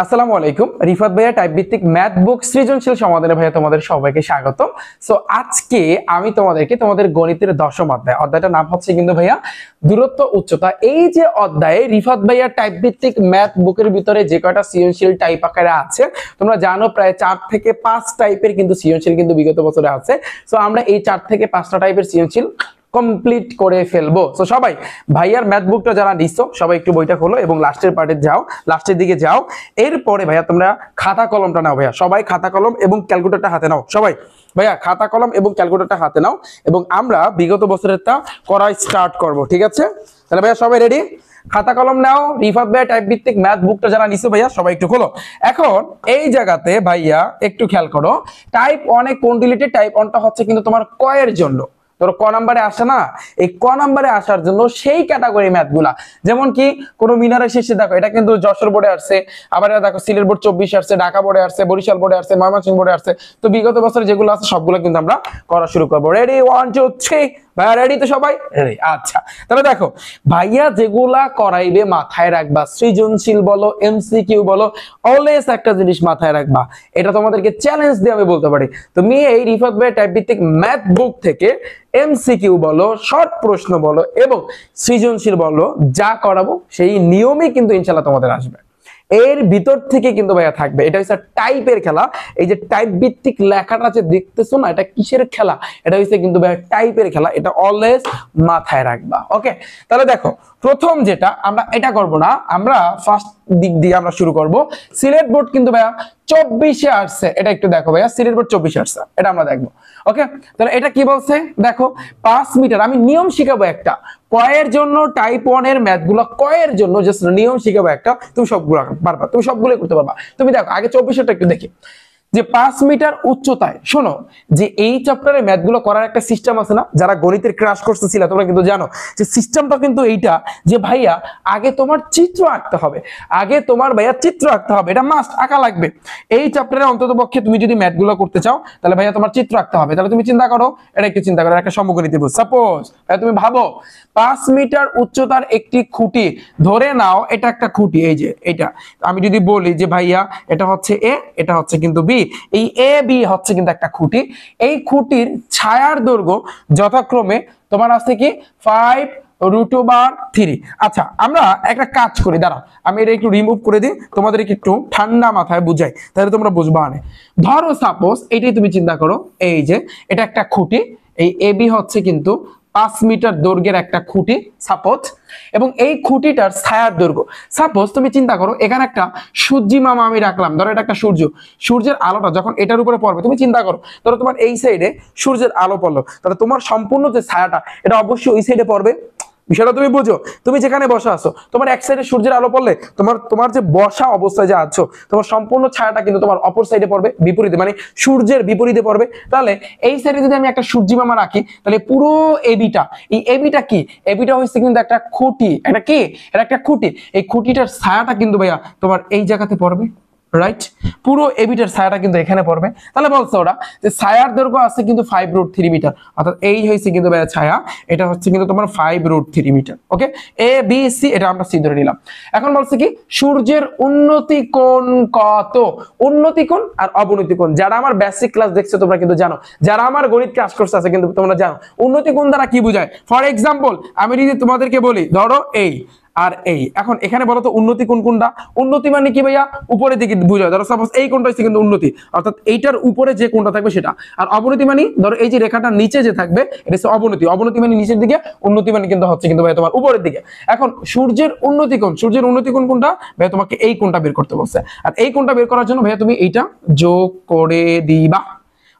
আসসালামু আলাইকুম রিফাত ভাইয়া টাইপ ভিত্তিক ম্যাথ বুক সৃজনশীল সমাধানে ভাইয়া তোমাদের সবাইকে স্বাগতম। সো আজকে আমি তোমাদের গণিতের দশম অধ্যায়টার নাম হচ্ছে কিন্তু ভাইয়া দূরত্ব উচ্চতা। এই যে অধ্যায়ে রিফাত ভাইয়া টাইপ ভিত্তিক ম্যাথ বুকের ভিতরে যে কয়টা সৃজনশীল টাইপ আকারে আছে তোমরা জানো প্রায় 4 থেকে 5 টাইপের কিন্তু সৃজনশীল কিন্তু বিগত বছরে আছে। সো আমরা এই 4 থেকে 5টা টাইপের সৃজনশীল কমপ্লিট করে ফেলবো। সো সবাই ভাইয়ার ম্যাথ বুকটা যারা নিছো সবাই একটু বইটা খোলো এবং লাস্টের পার্টে যাও, লাস্টের দিকে যাও। এরপরে ভাইয়া তোমরা খাতা কলমটা নাও, ভাইয়া সবাই খাতা কলম এবং ক্যালকুলেটরটা হাতে নাও। সবাই ভাইয়া খাতা কলম এবং ক্যালকুলেটরটা হাতে নাও এবং আমরা বিগত বছরেরটা করা স্টার্ট করব, ঠিক আছে? তাহলে ভাইয়া সবাই রেডি? খাতা কলম নাও। রিফাত ভাইয়া টাইপ ভিত্তিক ম্যাথ বুকটা যারা নিছো ভাইয়া সবাই একটু খোলো। এখন এই জায়গাতে ভাইয়া একটু খেয়াল করো, টাইপ 1 এ কোন রিলেটেড? টাইপ 1টা হচ্ছে কিন্তু তোমার কয়ের জন্য। ধরো ক নাম্বারে আসে না, এই ক নাম্বারে আসার জন্য সেই ক্যাটাগরি ম্যাথগুলা, যেমন কি কোনো মিনারের শেষে দেখো এটা কিন্তু যশোর বোর্ডে আসছে, আবার দেখো সিলেট বোর্ড 24 আসছে, ঢাকা বোর্ডে আসছে, বরিশাল বোর্ডে আসছে, ময়মনসিংহ বোর্ডে আসছে। তো বিগত বছরে যেগুলো আছে সবগুলো কিন্তু আমরা করা শুরু করবো। রেডি? 1 2 3 ভাইয়া রেডি তো সবাই? রেডি। আচ্ছা তাহলে দেখো ভাইয়া যেগুলা করাইবে মাথায় রাখবা, সৃজনশীল বলো এমসিকিউ বলো, অলওয়েজ একটা জিনিস মাথায় রাখবা, এটা তোমাদেরকে চ্যালেঞ্জ দিয়ে আমি বলতে পারি। তুমি এই রিফাত ভাই টাইপ ভিত্তিক ম্যাথ বুক থেকে এমসিকিউ বলো, শর্ট প্রশ্ন বলো এবং সৃজনশীল বলো, যা করাবো সেই নিয়মে কিন্তু ইনশাআল্লাহ তোমাদের আসবে। এর ভিতর থেকে কিন্তু ভাইয়া থাকবে, এটা হচ্ছে টাইপের খেলা। এই যে টাইপ ভিত্তিক লেখাটা যে দেখতেছো না, এটা কিসের খেলা? এটা হচ্ছে কিন্তু ভাইয়া টাইপের খেলা, এটা অলওয়েজ মাথায় রাখবা। ওকে, তাহলে দেখো প্রথম যেটা আমরা এটা করব না, আমরা ফার্স্ট দিক দিয়ে আমরা শুরু করব। সিলেট বোর্ড কিন্তু ভাইয়া 24-এ আসছে, এটা একটু দেখো ভাইয়া, সিলেট বোর্ড 24-এ আসছে, এটা আমরা দেখবো। ওকে, তাহলে এটা কি বলছে দেখো, 5 মিটার। আমি নিয়ম শিখাবো একটা কয়ের জন্য, টাইপ 1 এর ম্যাথগুলো কয়ের জন্য জাস্ট নিয়ম শিখাবো একটা, তুমি সবগুলো পারবা, তুমি সবগুলো করতে পারবা। তুমি দেখো আগে 24-এরটা একটু দেখি, যে 5 মিটার উচ্চতায়। শোনো যে এই চ্যাপ্টারে ম্যাথগুলো করার একটা সিস্টেম আছে না, যারা গণিতের ক্রাশ কোর্সে ছিল তোমরা কিন্তু জানো যে সিস্টেমটা কিন্তু এইটা, যে ভাইয়া আগে তোমার চিত্র আঁকতে হবে, আগে তোমার ভাইয়া চিত্র আঁকতে হবে, এটা মাস্ট আঁকা লাগবে। এই চ্যাপ্টারে অন্তত পক্ষে তুমি যদি ম্যাথগুলো করতে চাও তাহলে ভাইয়া তোমার চিত্র আঁকতে হবে। তাহলে তুমি চিন্তা করো, এটা একটু চিন্তা করো, একটা সমগণিতের বুঝ। সাপোজ তুমি ভাবো 5 মিটার উচ্চতার একটি খুঁটি, ধরে নাও এটা একটা খুঁটি, এই যে এটা আমি যদি বলি যে ভাইয়া এটা হচ্ছে এ, এটা হচ্ছে কিন্তু বি, এই এ বি হচ্ছে কিন্তু একটা খুঁটি। এই খুঁটির ছায়ার দৈর্ঘ্য যথাক্রমে তোমার আছে কি 5√3। আচ্ছা আমরা একটা কাজ করি, দাঁড়াও আমি এটা একটু রিমুভ করে দিই, তোমাদের একটু ঠান্ডা মাথায় বুঝাই, তাহলে তোমরা বুঝবা না। ধরো সাপোজ এটাই তুমি চিন্তা করো, এই যে এটা একটা খুঁটি, এই এ বি হচ্ছে কিন্তু 5 মিটার দৈর্ঘ্যের একটা খুঁটি সাপোজ, এবং এই খুঁটিটার ছায়ার দৈর্ঘ্য সাপোজ তুমি চিন্তা করো, এখানে একটা সূর্যি মামা আমি রাখলাম, ধরো এটা একটা সূর্য, সূর্যের আলোটা যখন এটার উপরে পড়বে, তুমি চিন্তা করো ধরো তোমার এই সাইডে সূর্যের আলো পড়লো, তাহলে তোমার সম্পূর্ণ যে ছায়াটা এটা অবশ্যই ওই সাইডে পড়বে। বিষয়টা তুমি বুঝো, তুমি যেখানে বসা আছো তোমার এক সাইডে সূর্যের আলো পড়লে তোমার যে বসা অবস্থায় যে আছো তোমার সম্পূর্ণ ছায়াটা কিন্তু তোমার অপর সাইডে পড়বে, বিপরীতে, মানে সূর্যের বিপরীতে পড়বে। তাহলে এই সাইডে যদি আমি একটা সূর্যি মামা রাখি তাহলে পুরো এবিটা, এই এবিটা কি, এবিটা হচ্ছে কিন্তু একটা খুঁটি, একটা কি, এটা একটা খুঁটি। এই খুঁটিটার ছায়াটা কিন্তু ভাইয়া তোমার এই জায়গাতে পড়বে, রাইট? পুরো এবিটার ছায়াটা কিন্তু এখানে পড়বে। তাহলে বলছে ওরা যে ছায়ার দৈর্ঘ্য আছে কিন্তু 5√3 মিটার, অর্থাৎ এই হয়েছে কিন্তু ভাইয়া ছায়া, এটা হচ্ছে কিন্তু তোমার 5√3 metre. Okay, A B C, এটা আমরা সি ধরে নিলাম। এখন বলছে কি সূর্যের উন্নতি কোণ কত? উন্নতি কোণ আর অবনতি কোণ যারা আমার বেসিক ক্লাস দেখছো তোমরা কিন্তু জানো, যারা আমার গণিত ক্লাস করছে আছে কিন্তু তোমরা জানো উন্নতি কোণ দ্বারা কি বোঝায়। ফর এক্সাম্পল আমি যদি তোমাদেরকে বলি ধরো এই আর এই, এখন এখানে বলো তো উন্নতি কোণ কোনটা? উন্নতি মানে কি ভাইয়া? উপরের দিকে বুঝায়। ধরো সাপোজ এই কোণটা হচ্ছে কিন্তু উন্নতি, অর্থাৎ এইটার উপরে যে কোণটা থাকবে সেটা। আর অবনতি মানে ধরো এই যে রেখাটা নিচে যে থাকবে এটা হচ্ছে অবনতি, অবনতি মানে নিচের দিকে, উন্নতি মানে কিন্তু হচ্ছে কিন্তু ভাইয়া তোমার উপরের দিকে। এখন সূর্যের উন্নতি কোণ, সূর্যের উন্নতি কোণ কোনটা ভাইয়া? তোমাকে এই কোণটা বের করতে বলছে, আর এই কোণটা বের করার জন্য ভাইয়া তুমি এইটা যোগ করে দিবা।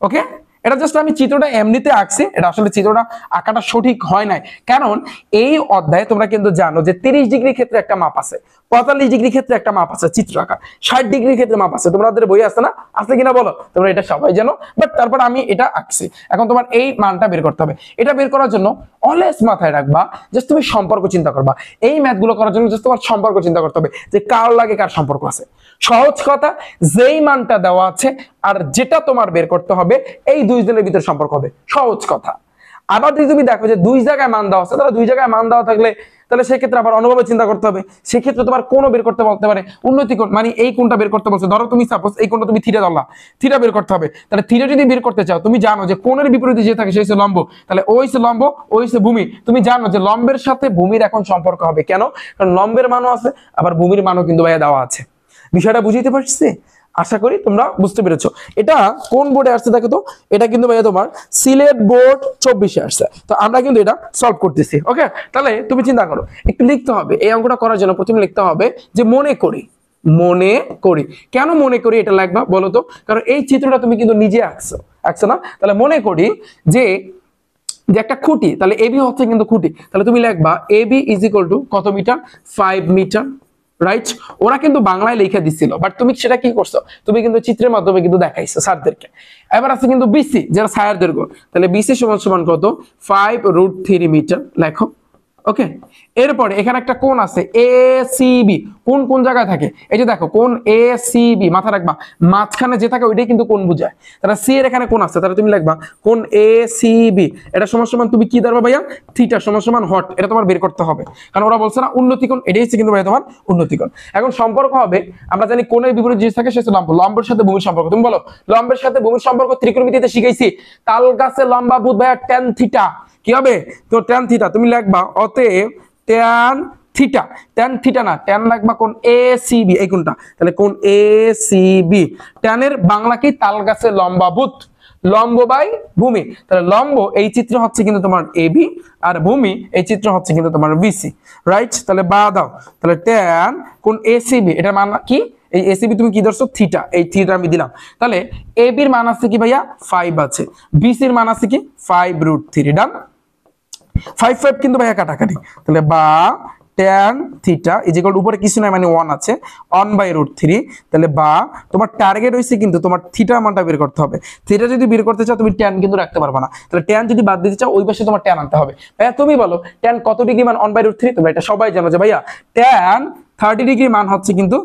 ওকে, এটা জাস্ট আমি চিত্রটা এমনিতে আঁকছি, এটা আসলে চিত্রটা আঁকাটা সঠিক হয় নাই, কারণ এই অধ্যায়ে তোমরা কিন্তু জানো যে 30 ডিগ্রি ক্ষেত্রে একটা মাপ আছে, 45 ডিগ্রি ক্ষেত্রে একটা মাপ আছে চিত্র আঁকা, 60 ডিগ্রি ক্ষেত্রে মাপ আছে। তোমাদের বই আছে না, আছে কিনা বলো? তোমরা এটা সবাই জানো, বাট তারপর আমি এটা আঁকছি। এখন তোমার এই মানটা বের করতে হবে, এটা বের করার জন্য অলওয়েজ মাথায় রাখবা জাস্ট তুমি সম্পর্ক চিন্তা করবা। এই ম্যাথগুলো করার জন্য জাস্ট তোমার সম্পর্ক চিন্তা করতে হবে যে কার লাগে কার সম্পর্ক আছে। সহজ কথা, যেই মানটা দেওয়া আছে আর যেটা তোমার বের করতে হবে এই দুইজনের ভিতরে সম্পর্ক হবে, সহজ কথা। আবার যদি তুমি দেখো যে দুই জায়গায় মান দেওয়া আছে, তাহলে দুই জায়গায় মান দেওয়া থাকলে তাহলে সেক্ষেত্রে আবার অন্যভাবে চিন্তা করতে হবে। সেক্ষেত্রে তোমার কোণও বের করতে বলতে পারে, উন্নতি কোণ মানে এই কোণটা বের করতে বলছে। ধরো তুমি সাপোজ এই কোণটা তুমি থিটা ধরলা, থিটা বের করতে হবে। তাহলে থিটা যদি বের করতে চাও, তুমি জানো যে কোণের বিপরীতে যে থাকে সে হচ্ছে লম্ব, তাহলে ওই হচ্ছে লম্ব, ওই হচ্ছে ভূমি। তুমি জানো যে লম্বের সাথে ভূমির এখন সম্পর্ক হবে, কেন? কারণ লম্বের মানও আছে, আবার ভূমির মানও কিন্তু ভাইয়া দেওয়া আছে। বিষয়টা বুঝতে পারছি? আশা করি তোমরা বুঝতে পেরেছো। এটা কোন বোর্ডে আসছে দেখো তো, এটা কিন্তু ভাইয়া তোমার সিলেট বোর্ড 24-এ আসছে। তো আমরা কিন্তু এটা সলভ করতেছি। ওকে, তাহলে তুমি চিন্তা করো, একটু লিখতে হবে এই অঙ্কটা করার জন্য। প্রথমে লিখতে হবে যে মনে করি, মনে করি। কেন মনে করি এটা লাগবা বলো তো? কারণ এই চিত্রটা তুমি কিন্তু নিজে আঁকছো না? তাহলে মনে করি যে একটা খুঁটি, তাহলে এবি হচ্ছে কিন্তু খুঁটি। তাহলে তুমি লিখবা এবি ইজ ইকুয়াল টু কত মিটার? 5 metre, right? ওরা কিন্তু বাংলায় লিখে দিছিল, বাট তুমি সেটা কি করছো? তুমি কিন্তু চিত্রের মাধ্যমে কিন্তু দেখাইছো স্যারদেরকে। এবার আছে কিন্তু বিসি, যেটা ছায়ার দৈর্ঘ্য। তাহলে বিসি সমান সমান কত? 5√3 মিটার লেখো। ওকে, এরপরে এখানে একটা কোণ আছে এসিবি। কোন কোন জায়গায় থাকে? এই যে দেখো কোণ এসিবি, মাথা রাখবা মাঝখানে যে থাকে ওইটাই কিন্তু কোণ বোঝায়। তাহলে সি এর এখানে কোণ আছে, তাহলে তুমি লিখবা কোণ এসিবি। এটা সমান সমান তুমি কি ধরবা ভাইয়া? থিটা সমান সমান হট। এটা তোমার বের করতে হবে, কারণ ওরা বলছে না উন্নতি কোণ, এটাই হচ্ছে কিন্তু ভাইয়া তোমার উন্নতি কোণ। এখন সম্পর্ক হবে, আমরা জানি কোণের বিপরীত যে থাকে সে হচ্ছে লম্ব। লম্বের সাথে ভূমির সম্পর্ক তুমি বলো। লম্বের সাথে ভূমির সম্পর্ক ত্রিকোণমিতিতে শিখাইছি। তাল গাছে লম্বা ভূত ভাইয়া ট্যান থিটা। কি হবে? তো ট্যান থিটা তুমি লিখবা অতএব ট্যান থিটা, ট্যান থিটা না, ট্যান লাগবা কোন এসিবি, এই কোনটা। তাহলে কোন এসিবি, ট্যানের বাংলা কি? তাল গাছে লম্বা ভূত, লম্ব বাই ভূমি। তাহলে লম্ব এই চিত্র হচ্ছে কিন্তু তোমার এবি, আর ভূমি এই চিত্র হচ্ছে কিন্তু তোমার বিসি, রাইট? তাহলে বা দাও, তাহলে ট্যান কোন এসিবি, এটার মান কি? এই এসিবি তুমি কি ধরছো? থিটা, এই থিটা আমি দিলাম। তাহলে এবির মান আছে কি ভাইয়া? 5 আছে। বিসির মান আছে কি? 5√3। ডান। 5 কিন্তু ভাইয়া কাটাকাটি। তাহলে বা tan theta is equal two উপরে কিছু নাই মানে 1 আছে 1/√3। তাহলে বা তোমার টার্গেট হইছে কিন্তু তোমার থিটা মানটা বের করতে হবে। থিটা যদি বের করতে চাও তুমি tan কিন্তু রাখতে পারবে না। তাহলে tan যদি বাদ দিতে চাও ওই পাশে তোমার tan আনতে হবে। ভাইয়া তুমি বলো tan কত ডিগ্রি মান? 1/√3। তোমরা এটা সবাই জানো যে ভাইয়া tan 30 ডিগ্রি মান হচ্ছে কিন্তু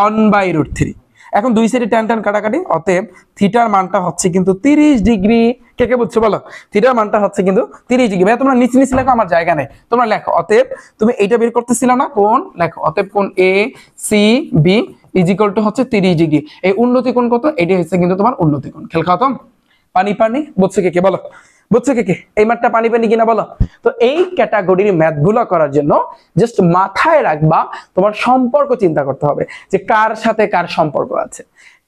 1/√3। এখন দুই সাইডে tan tan কাটাকাটি, অতএব থিটার মানটা হচ্ছে কিন্তু 30 ডিগ্রি। কে কে বুঝছো বলো? থিটার মানটা হচ্ছে কিন্তু 30 ডিগ্রি। ভাই তোমরা নিচে নিচে লেখো, আমার জায়গা নেই, তোমরা লেখো। অতএব তুমি এইটা বের করতেছিল না, কোন লেখো। অতএব কোন A C B is equal to হচ্ছে 30 ডিগ্রি। এই উন্নতি কোণ কত? এটাই হচ্ছে কিন্তু তোমার উন্নতি কোণ। খেল খতম। পানি পানি বুঝছো কে কে বলো? বুঝছো কে কে এই ম্যাথটা পানি পানি কিনা বলো? তো এই ক্যাটাগরির ম্যাথগুলো করার জন্য জাস্ট মাথায় রাখবা তোমার সম্পর্ক চিন্তা করতে হবে যে কার সাথে কার সম্পর্ক আছে।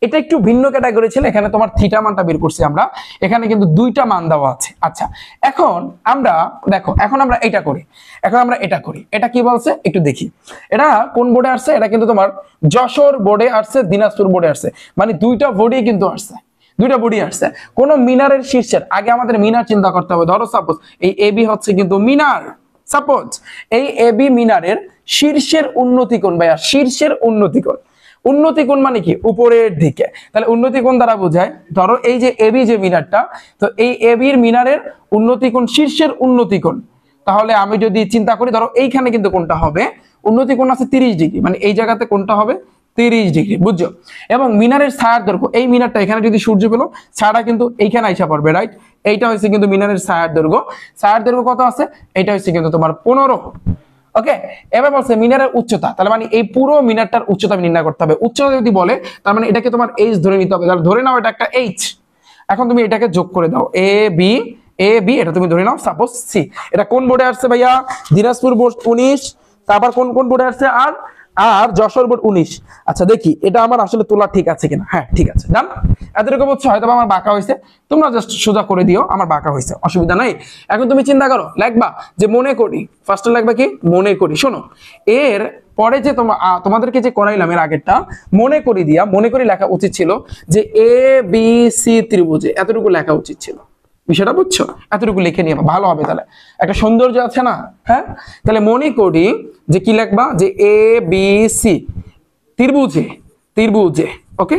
এটা একটু ভিন্ন ক্যাটাগরি ছিল, এখানে তোমার থিটা মানটা বের করছি আমরা, এখানে কিন্তু দুইটা মান দেওয়া আছে। আচ্ছা এখন আমরা দেখো, এখন আমরা এটা করি, এখন আমরা এটা করি। এটা কি বলছে একটু দেখি। এটা কোন বোর্ডে আসছে? এটা কিন্তু তোমার যশোর বোর্ডে আসছে, দিনাজপুর বোর্ডে আসছে, মানে দুইটা বোর্ডে কিন্তু আসছে, দুইটা বডি আসছে। কোন মিনারের শীর্ষের আগে আমাদের মিনার চিন্তা করতে হবে। ধরো সাপোজ এই এবি হচ্ছে কিন্তু মিনার, সাপোজ এই এবি মিনারের শীর্ষের উন্নতি কোণ ভাইয়া, শীর্ষের উন্নতি কোণ। উন্নতি কোণ মানে কি? উপরের দিকে। তাহলে উন্নতি কোণ দ্বারা বোঝায়, ধরো এই যে এবি যে মিনারটা, তো এই এবির মিনারের উন্নতি কোণ শীর্ষের উন্নতি কোণ। তাহলে আমি যদি চিন্তা করি, ধরো এইখানে কিন্তু কোনটা হবে? উন্নতি কোণ আছে 30 ডিগ্রি, মানে এই জায়গাতে কোনটা হবে? 30 ডিগ্রি, বুঝছো? এবং মিনারের ছায়ার দৈর্ঘ্য, এই মিনারটা এখানে যদি সূর্য পেলো, ছায়াটা কিন্তু এইখানে আইসা পড়বে, রাইট? এইটা হচ্ছে কিন্তু মিনারের ছায়ার দৈর্ঘ্য। ছায়ার দৈর্ঘ্য কত আছে? এটা হচ্ছে কিন্তু তোমার 15। ওকে, এবার বলছে মিনারের উচ্চতা, তাহলে মানে এই পুরো মিনারটার উচ্চতা নির্ণয় করতে হবে। উচ্চতা যদি বলে তার মানে এটাকে তোমার এইচ ধরে নিতে হবে। তাহলে ধরে নাও এটা একটা এইচ। এখন তুমি এটাকে যোগ করে দাও, এ বি এটা তুমি ধরে নাও সাপোজ সি। এটা কোন বোর্ডে আসছে ভাইয়া? দিনাজপুর বোর্ড 19। তারপর কোন কোন বোর্ডে আসছে? আর যশোর বোর্ড 19। আচ্ছা দেখি এটা আমার আসলে তোলা ঠিক আছে কিনা। হ্যাঁ ঠিক আছে, ডান। এতটুকু বলছো হয়তো আমার বাঁকা হয়েছে, তোমরা জাস্ট সোজা করে দিও আমার বাঁকা হয়েছে, অসুবিধা নাই। এখন তুমি চিন্তা করো, লিখবা যে মনে করি, ফার্স্টে লিখবা কি? মনে করি। শোনো, এর পরে যে তোমাদেরকে যে করাইলাম এর আগেরটা মনে করি দিয়া, মনে করি লেখা উচিত ছিল যে এ বি সি ত্রিভুজে, এতটুকু লেখা উচিত ছিল। বিষয়টা বুঝছো? এতটুকু লিখে নিয়ে ভালো হবে, তাহলে একটা সৌন্দর্য আছে না? হ্যাঁ, তাহলে মনে করি যে কি লিখবা? যে এ বি সি ত্রিভুজে, ত্রিভুজে, ওকে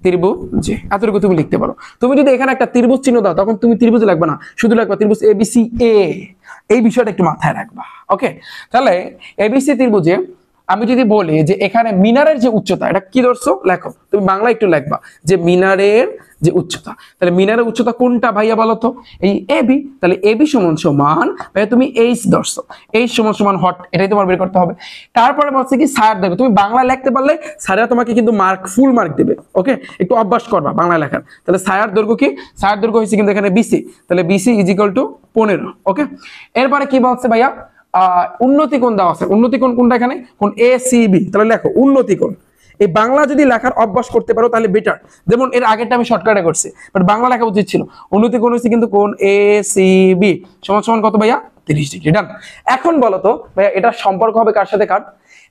ত্রিভুজে, এতটুকু তুমি লিখতে পারো। তুমি যদি এখানে একটা ত্রিভুজ চিহ্ন দাও তখন তুমি ত্রিভুজ লিখবা না, শুধু লিখবা ত্রিভুজ এ বি সি এ। এই বিষয়টা একটু মাথায় রাখবা। ওকে, তাহলে এবিসি ত্রিভুজে আমি যদি বলি যে এখানে মিনারের যে উচ্চতা, এটা কি ধরছো লেখো, তুমি বাংলা একটু লিখবা যে মিনারের যে উচ্চতা, তাহলে মিনারের উচ্চতা কোনটা ভাইয়া বলো তো, এই এবি। তাহলে এবি সমান সমান ভাইয়া তুমি এইচ ধরছো, এইচ সমান সমান হট, এটাই তোমার বের করতে হবে। তারপরে বলছে কি স্যার দেবে, তুমি বাংলা লিখতে পারলে স্যারেরা তোমাকে কিন্তু মার্ক, ফুল মার্ক দেবে। ওকে, একটু অভ্যাস করবা বাংলা লেখার। তাহলে স্যার দৈর্ঘ্য কি, স্যার দৈর্ঘ্য হয়েছে কিন্তু এখানে বিসি, তাহলে বিসি ইজ ইকুয়াল টু 15। ওকে, এরপরে কি বলছে ভাইয়া, উন্নতি কোণ দেওয়া আছে, উন্নতি কোণ কোনটা এখানে, কোণ এ সি বি। তাহলে লেখো উন্নতি কোণ। এই বাংলা যদি লেখার অভ্যাস করতে পারো তাহলে বেটার, যেমন এর আগেরটা আমি শর্টকাটে করছি, বাট বাংলা লেখা উচিত ছিল। উন্নতি কোণ হচ্ছে কিন্তু কোণ এ সি বি সমান সমান কত ভাইয়া, 30 ডিগ্রি। ডান। এখন বলো তো ভাইয়া এটা সম্পর্ক হবে কার সাথে কার,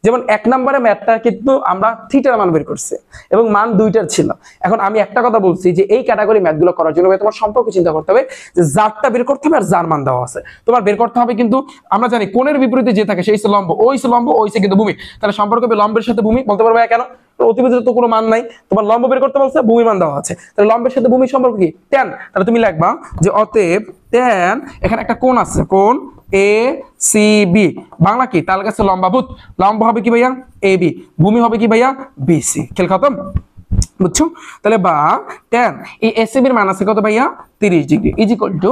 যেমন 1 নম্বরে ম্যাথটা কিন্তু আমরা থিটার মান বের করছি এবং মান 2টার ছিল। এখন আমি একটা কথা বলছি যে এই ক্যাটাগরি ম্যাথগুলো করার জন্য তোমার সম্পর্ক চিন্তা করতে হবে, যে যারটা বের করতে হবে আর যার মান দেওয়া আছে তোমার বের করতে হবে। কিন্তু আমরা জানি কোণের বিপরীতে যে থাকে সেই হচ্ছে লম্ব, ওই হচ্ছে লম্ব, ওই হচ্ছে কিন্তু ভূমি। তাহলে সম্পর্ক হবে লম্বের সাথে ভূমি। বলতে পারবে কেন, অতিভুজের তো কোনো মান নাই, তোমার লম্ব বের করতে বলছে, ভূমি মান দেওয়া আছে, তাহলে লম্বের সাথে ভূমির সম্পর্ক কি, tan। তাহলে তুমি লিখবা যে অতএব tan, এখানে একটা কোণ আছে, কোণ এ সি বি, বাংলা কি তাল গাছে লম্বাভূত, লম্ব হবে কি ভাইয়া এ বি, ভূমি হবে কি ভাইয়া বিসি। খেল খতম, বুঝছো? তাহলে বা tan এই এসিবির মান আছে কত ভাইয়া 30 ডিগ্রি ইজ ইকুয়াল টু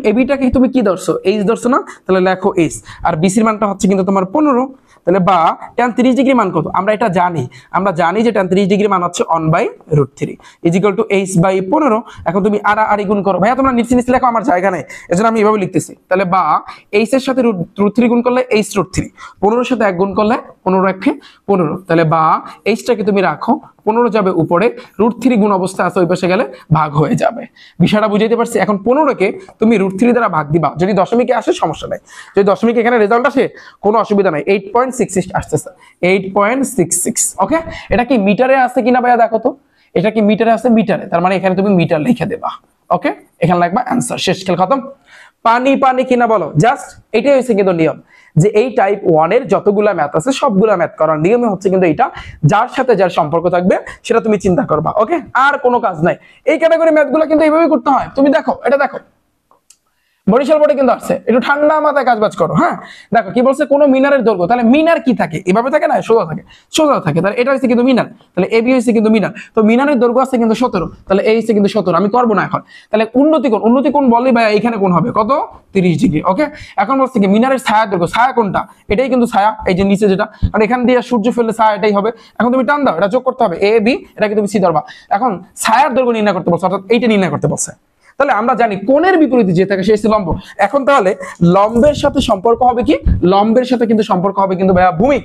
এবিটাকে তুমি কি ধরছো, এইচ ধরছো না, তাহলে লেখো এইচ, আর বিসির মানটা হচ্ছে কিন্তু তোমার 15। তাহলে বা tan 30 ডিগ্রি মান কত, আমরা এটা জানি, আমরা জানি যে tan 30 ডিগ্রি মান হচ্ছে 1/√3 ইজ ইকুয়াল টু h/15। এখন তুমি আর গুণ করো, ভাইয়া তোমরা নিচে নিচে লেখো, আমার জায়গা নেই এজন্য আমি এভাবে লিখতেছি। তাহলে বা h এর সাথে √3 গুণ করলে h√3, 15 এর সাথে 1 গুণ করলে 15 একে 15, তাহলে বা এইচটাকে তুমি রাখো, 15 যাবে উপরে, √3 গুণ অবস্থা আছে ওই পাশে গেলে ভাগ হয়ে যাবে। বিষয়টা বুঝাইতে পারছি? এখন 15কে তুমি √3 দ্বারা ভাগ দিবা, যদি দশমিকে আসে সমস্যা নাই, যদি দশমিকে এখানে রেজাল্ট আসে কোনো অসুবিধা নাই। 8.66 আসতেছে, 8.66। ওকে, এটা কি মিটারে আছে কিনা ভাইয়া দেখো তো, এটা কি মিটারে আছে, মিটারে, তার মানে এখানে তুমি মিটার লিখে দেবা। ওকে, এখানে লাগবে অ্যান্সার, শেষ, খেল খতম। পানি পানি কিনা বলো, জাস্ট এটাই হচ্ছে কিন্তু নিয়ম, যে এই টাইপ 1 এর যতগুলা ম্যাথ আছে সবগুলা ম্যাথ করার নিয়মে হচ্ছে কিন্তু এটা, যার সাথে যার সম্পর্ক থাকবে সেটা তুমি চিন্তা করবা। ওকে, আর কোনো কাজ নাই। এই ক্যাটাগরি ম্যাথগুলো কিন্তু এইভাবেই করতে হয়। তুমি দেখো, এটা দেখো বরিশাল বোর্ডে কিন্তু আসছে, একটু ঠান্ডা মাথায় কাজবাজ করো। হ্যাঁ, দেখো কি বলছে, কোন মিনারের দৈর্ঘ্য, তাহলে মিনার কি থাকে, এভাবে থাকে না, সোজা থাকে, সোজা থাকে, তাহলে এটা হচ্ছে কিন্তু মিনার, তাহলে এবি হচ্ছে কিন্তু মিনার, তো মিনারের দৈর্ঘ্য আছে কিন্তু 17, তাহলে এই হচ্ছে কিন্তু 17, আমি করবো না এখন। তাহলে উন্নতি কোণ, উন্নতি কোণ বলি ভাই এখানে কোণ হবে কত, 30 ডিগ্রি। ওকে, এখন বলছে কি মিনারের ছায়া দৈর্ঘ্য, ছায়া কোনটা, এটাই কিন্তু ছায়া, এই যে নিচে যেটা, আর এখান দিয়ে সূর্য ফেললে ছায়া এটাই হবে। এখন তুমি টান দাও, এটা যোগ করতে হবে, এ বি, এটাকে তুমি সি ধরবা। এখন ছায়ার দৈর্ঘ্য নির্ণয় করতে বলছে, অর্থাৎ এইটা নির্ণয় করতে বলছে। তাহলে আমরা জানি কোণের বিপরীতে যে থাকে সেই লম্ব। এখন তাহলে লম্বের সাথে সম্পর্ক হবে কি, লম্বের সাথে কিন্তু সম্পর্ক হবে কিন্তু ভাইয়া ভূমি।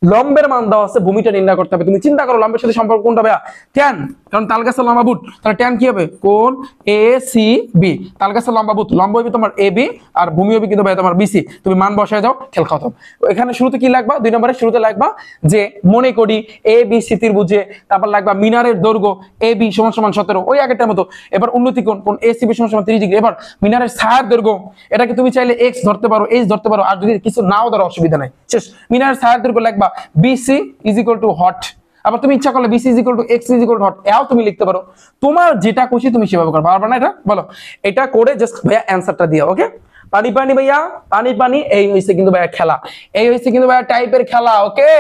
লম্বের মান দেওয়া আছে, ভূমিটা নির্ণয় করতে হবে। তুমি চিন্তা করো লম্বের সাথে সম্পর্ক কোনটা ভাইয়া, tan, কারণ তাল গাছের লম্বাভূত, তাহলে tan কি হবে, কোণ এ সি বি, তাল গাছের লম্বাভূত, লম্ব হবে তোমার এ বি, আর ভূমি হবে কিন্তু ভাইয়া তোমার বিসি। তুমি মান বসায় যাও, খেল খতম। এখানে শুরুতে কি লাগবা, 2 নম্বরের শুরুতে লাগবা যে মনে করি এ বি সি ত্রিভুজে, তারপর লাগবা মিনারের দৈর্ঘ্য এ বি সমান সমান 17, ওই আগেরটার মতো। এবার উন্নতি কোণ, কোণ এ সি বি সমান সমান 30 ডিগ্রি। এবার মিনারের ছায়ার দৈর্ঘ্য, এটাকে তুমি চাইলে এক্স ধরতে পারো, এইচ ধরতে পারো, আর যদি কিছু নাও ধরো অসুবিধা নাই, শেষ। মিনারের ছায়ার দৈর্ঘ্য লাগবা বিসি ইজ ইকুয়াল টু হট, আবার তুমি ইচ্ছা করলে BC is equal to x is equal to হট, এও তুমি লিখতে পারো, তোমার যেটা খুশি তুমি সেভাবে করো, পারবে না এটা বলো, এটা করে জাস্ট ভাইয়া অ্যানসারটা দিও। ওকে, পানি পানি ভাইয়া, পানি পানি, এই হইছে কিন্তু ভাইয়া খেলা, এই হইছে কিন্তু ভাইয়া টাইপের খেলা। ওকে,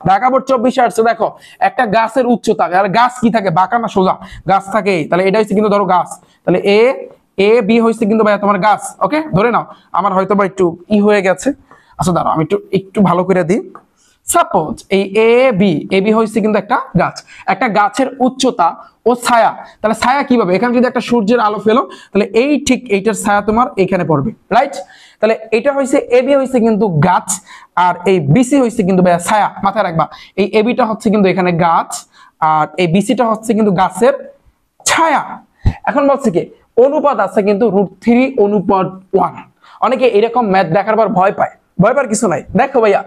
ঢাকা বোর্ড 24 আসছে, দেখো একটা গাছের উচ্চতা, আর গাছ কি থাকে, বাঁকা না সোজা, গাছ থাকে, তাহলে এটা হইছে কিন্তু ধরো গাছ, তাহলে এ বি হইছে কিন্তু ভাইয়া তোমার গাছ। ওকে, ধরে নাও, আমার হয়তো বা একটু হয়ে গেছে, আচ্ছা দাঁড়াও আমি একটু ভালো করে দিই। সাপোজ এই এ বি হইছে কিন্তু একটা গাছ, একটা গাছের উচ্চতা ও ছায়া, তাহলে ছায়া কিভাবে, এখানে যদি একটা সূর্যের আলো ফেলো তাহলে এই ঠিক এইটার ছায়া তোমার এইখানে পড়বে, রাইট? তাহলে এটা হইছে এ বি হইছে কিন্তু গাছ, আর এই বিসি হইছে কিন্তু ভাইয়া ছায়া, মাথায় রাখবা। এই এ বিটা হচ্ছে কিন্তু এখানে গাছ, আর এই বিসিটা হচ্ছে কিন্তু গাছের ছায়া। এখন বলছে কি অনুপাত আছে কিন্তু √3:1। অনেকে এরকম ম্যাথ দেখার পর ভয় পায়, ভয় পাওয়ার কিছু নাই। দেখো ভাইয়া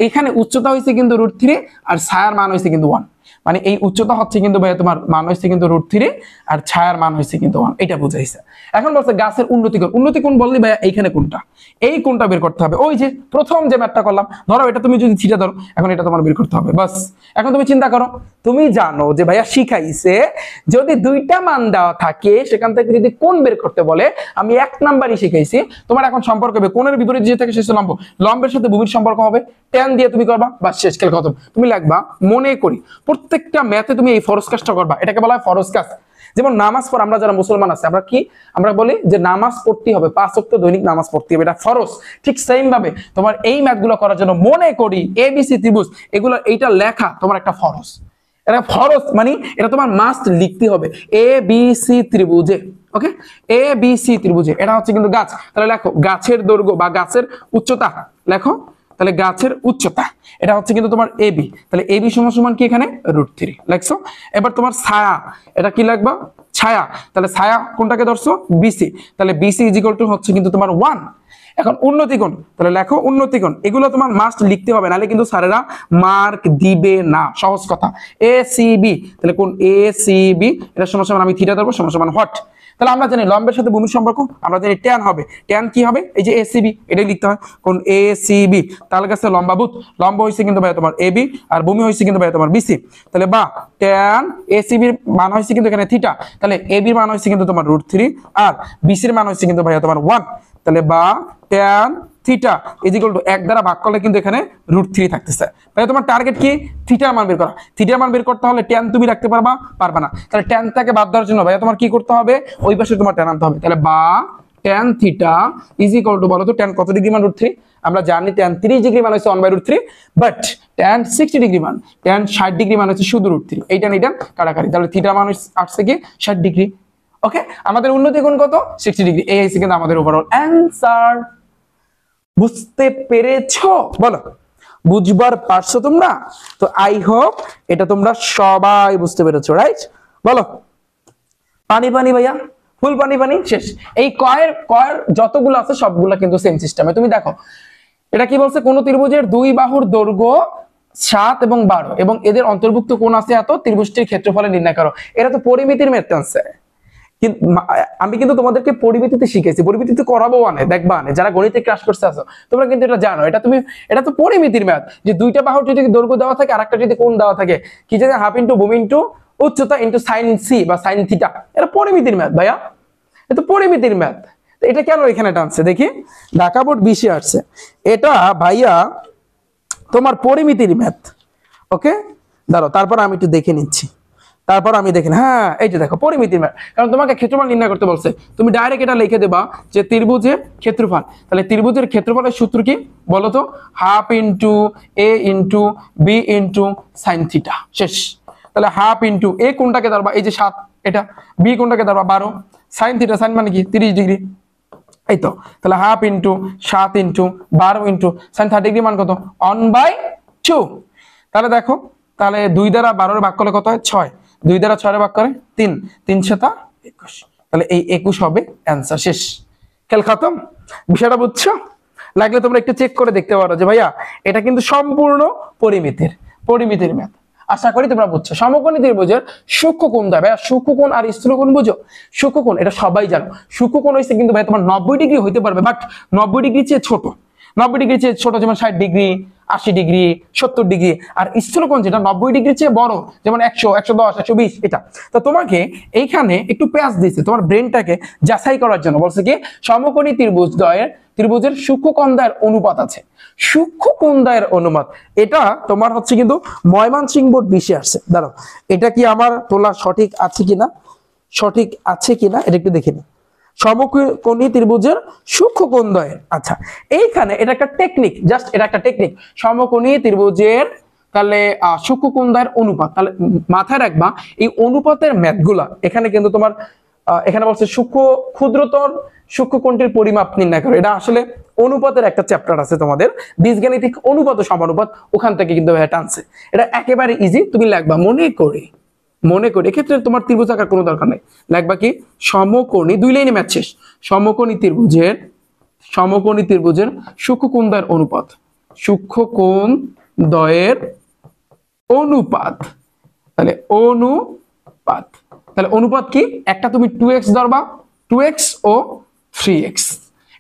এখানে উচ্চতা হয়েছে কিন্তু √3 আর ছায়ার মান হয়েছে কিন্তু 1, মানে এই উচ্চতা হচ্ছে কিন্তু ভাইয়া তোমার মান হচ্ছে কিন্তু √3 আর ছায়ার মান হচ্ছে কিন্তু 1, এটা বুঝাইছে। এখন বলছে গাছের উন্নতি কোণ বললি ভাইয়া এইখানে কোনটা, এই কোণটা বের করতে হবে। ওই যে প্রথম যে ম্যাথটা করলাম, ধরো এটা তুমি যদি থিটা ধরো, এখন এটা তোমার বের করতে হবে বাস। এখন তুমি চিন্তা করো, তুমি জানো যে ভাইয়া শিখাইছে যদি দুইটা মান দেওয়া থাকে সেখান থেকে যদি কোণ বের করতে বলে, আমি 1 নাম্বারই শিখাইছি। তোমার এখন সম্পর্ক হবে কোণের বিপরীত যে থাকে শেষে লম্ব, লম্বের সাথে ভূমির সম্পর্ক হবে, tan দিয়ে তুমি করবা বাস, শেষ, খেল খতম। তুমি লিখবা, মনে করি প্রত্যেকটা ম্যাথে তুমি এই ফরজ কাজটা করবা, এটাকে বলা হয় ফরজ কাজ। যেমন নামাজ পড়, আমরা যারা মুসলমান আছে আমরা বলি যে নামাজ পড়তে হবে, 5 ওয়াক্ত দৈনিক নামাজ পড়তে হবে, এটা ফরজ। ঠিক সেম ভাবে তোমার এই ম্যাথগুলো করার জন্য মনে করি ABC ত্রিভুজ, এগুলো এইটা লেখা তোমার একটা ফরজ। এটা ফরজ মানে এটা তোমার মাস্ট লিখতে হবে ABC ত্রিভুজে। ওকে, ABC ত্রিভুজে এটা হচ্ছে কিন্তু গাছ। তাহলে লেখো গাছের দৈর্ঘ্য বা গাছের উচ্চতা, লেখো তাহলে গাছের উচ্চতা এটা হচ্ছে কিন্তু তোমার AB। তাহলে AB সমান কি এখানে √3 লেখছো। এবার তোমার ছায়া, এটা কি লিখবা, ছায়া। তাহলে ছায়া কোনটাকে ধরছো, BC। তাহলে BC হচ্ছে কিন্তু তোমার 1। এখন উন্নতি কোণ, তাহলে লেখো উন্নতি কোণ। এগুলো তোমার মাস্ট লিখতে হবে, নাহলে কিন্তু স্যারেরা মার্ক দিবে না। সহজ কথা, ACB, তাহলে কোন ACB এটা সমান আমি থিটা ধরবো সমান হোয়াট। তাহলে আমরা জানি লম্বের সাথে ভূমির সম্পর্ক, আমরা জানি tan হবে। tan কি হবে, এই যে ACB, এটাই লিখতে হয় কোন ACB। তাহলে কাছে লম্বাভূত, লম্ব হইছে কিন্তু ভাই তোমার AB আর ভূমি হইছে কিন্তু ভাই তোমার BC। তাহলে বা tan ACB এর মান হইছে কিন্তু এখানে থিটা, তাহলে AB এর মান হইছে কিন্তু তোমার √3 আর BC এর মান হইছে কিন্তু ভাই তোমার 1। তাহলে বা tan থিটা = 1 দ্বারা ভাগ করলে কিন্তু এখানে √3 থাকতেছে। তাহলে তোমার টার্গেট কি, থিটার মান বের করা। থিটার মান বের করতে হলে tan তুমি রাখতে পারবা না। তাহলে tan টাকে বাদ দেওয়ার জন্য ভাইয়া তোমার কি করতে হবে, ওই পাশে তোমার tan আনতে হবে। তাহলে বা tan থিটা বলো তো tan কত ডিগ্রি মান √3, আমরা জানি tan 30 ডিগ্রি মান হচ্ছে 1/√3, বাট tan 60 ডিগ্রি মান, tan 60 ডিগ্রি মান হচ্ছে শুধু √3। এইটা কাটাকাটি, তাহলে থিটা মান আসছে কি 60 ডিগ্রি। ওকে, আমাদের উন্নতি কোণ কত, 60 ডিগ্রি। এই হচ্ছে কিন্তু আমাদের ওভারঅল অ্যানসার। বুঝতে পেরেছো, বলো বুঝবার পারছো তোমরা? তো আই হোপ এটা তোমরা সবাই বুঝতে পেরেছো, রাইট? বলো পানি ভাইয়া, ফুল পানি শেষ। এই কয়ের যতগুলো আছে সবগুলো কিন্তু সেম সিস্টেমে। তুমি দেখো এটা কি বলছে, কোন ত্রিভুজের দুই বাহুর দৈর্ঘ্য 7 এবং 12 এবং এদের অন্তর্ভুক্ত কোণ আছে এত, ত্রিভুজটির ক্ষেত্রফল নির্ণয় করো। এটা তো পরিমিতির ম্যাথ আছে। কিন্তু আমি কিন্তু তোমাদেরকে পরিমিতিতে শিখেছি, পরিমিতিতে করাবো দেখবা যারা গণিতে ক্লাস করতে আসো তোমরা কিন্তু এটা জানো। এটা তো পরিমিতির ম্যাথ, যে দুইটা বাহুর যদি দৈর্ঘ্য দেওয়া থাকে আর একটা যদি কোণ দেওয়া থাকে, কি জানি হাফ ইন্টু ভূমি ইন্টু উচ্চতা ইন্টু সাইন সি বা সাইন থিটা, এটা পরিমিতির ম্যাথ ভাইয়া, এটা পরিমিতির ম্যাথ। এটা কেন এখানে টানছে দেখি, ঢাকা বোর্ড 20 আসছে, এটা ভাইয়া তোমার পরিমিতির ম্যাথ। ওকে দাঁড়াও, তারপর আমি একটু দেখে নিচ্ছি, তারপর আমি দেখেন, হ্যাঁ এই যে দেখো পরিমিতির ম্যাথ, কারণ তোমাকে ক্ষেত্রফল নির্ণয় করতে বলছে। তুমি ডাইরেক্ট এটা লিখে দেবা যে ত্রিভুজের ক্ষেত্রফল। তাহলে ত্রিভুজের ক্ষেত্রফলের সূত্র কি বলো তো, half into A into B into sine theta, শেষ। তাহলে হাফ ইন্টু A কোনটাকে ধরবা, এই যে 7, এটা B কোনটাকে ধরবা 12, সাইন থিটা, সাইন মানে কি 30 ডিগ্রি, এই তো। তাহলে half into 7 into 12 into sign 30 degree মান কত, 1/2। তাহলে দেখো, তাহলে 2 দ্বারা 12 ভাগ করলে কত হয়, 6, 2 দ্বারা 6 ভাগ করে 3, 3 × 7 = 21। তাহলে এই 21 হবে অ্যান্সার, শেষ, খেল খতম। বিষয়টা বুঝছো? লাগলে তোমরা একটু চেক করে দেখতে পারো যে ভাইয়া এটা কিন্তু সম্পূর্ণ পরিমিতির ম্যাথ। আশা করি তোমরা বুঝছো। সমকোণী ত্রিভুজের সূক্ষ্মকোণ দেয় ভাইয়া, সূক্ষ্মকোণ আর স্থূলকোণ বুঝো। সূক্ষ্মকোণ এটা সবাই জানো, সূক্ষ্মকোণ হইছে কিন্তু ভাই তোমার 90 ডিগ্রি হইতে পারবে, বাট 90 ডিগ্রি চেয়ে ছোট, 90 ডিগ্রি চেয়ে ছোট যেমন 60 ডিগ্রি, 80 ডিগ্রি, 70 ডিগ্রি। আর স্থূলকোণ যেটা 90 ডিগ্রির চেয়ে বড়, যেমন 100, 110, 120, এটা। তো তোমাকে এইখানে একটু প্যাচ দিয়েছে তোমার ব্রেনটাকে যাচাই করার জন্য, বলছে কি সমকোণী ত্রিভুজের সূক্ষ্মকোণদ্বয়ের অনুপাত আছে। সূক্ষ্মকোণদ্বয়ের অনুপাত এটা তোমার হচ্ছে কিন্তু ময়মনসিংহ বোর্ড 20 আসছে। দাঁড়াও, এটা কি আমার তোলা সঠিক আছে কিনা এটা একটু দেখে নি। সমকোণী ত্রিভুজের সূক্ষ্মকোণদ্বয়ের, আচ্ছা এইখানে এটা একটা টেকনিক, জাস্ট এটা একটা টেকনিক। সমকোণী ত্রিভুজের তাহলে সূক্ষ্মকোণদ্বয়ের অনুপাত, তাহলে মাথায় রাখবা এই অনুপাতের ম্যাথগুলা এখানে কিন্তু তোমার এখানে বলছে ক্ষুদ্রতর সূক্ষ্মকোণটির পরিমাপ নির্ণয় করো। এটা আসলে অনুপাতের একটা চ্যাপ্টার আছে তোমাদের, বীজগাণিতিক অনুপাত ও সমানুপাত, ওখান থেকে কিন্তু এটা টানছে। এটা একেবারে ইজি, তুমি লিখবা মনে করি। এক্ষেত্রে তোমার ত্রিভুজ আঁকার কোনো দরকার নেই, লিখবা কি সমকোণী, 2 লাইনে ম্যাথ শেষ। সমকোণী ত্রিভুজের সূক্ষ্মকোণদ্বয়ের অনুপাত, তাহলে অনুপাত, তাহলে অনুপাত কি, একটা তুমি 2x ধরবা, 2x ও 3x,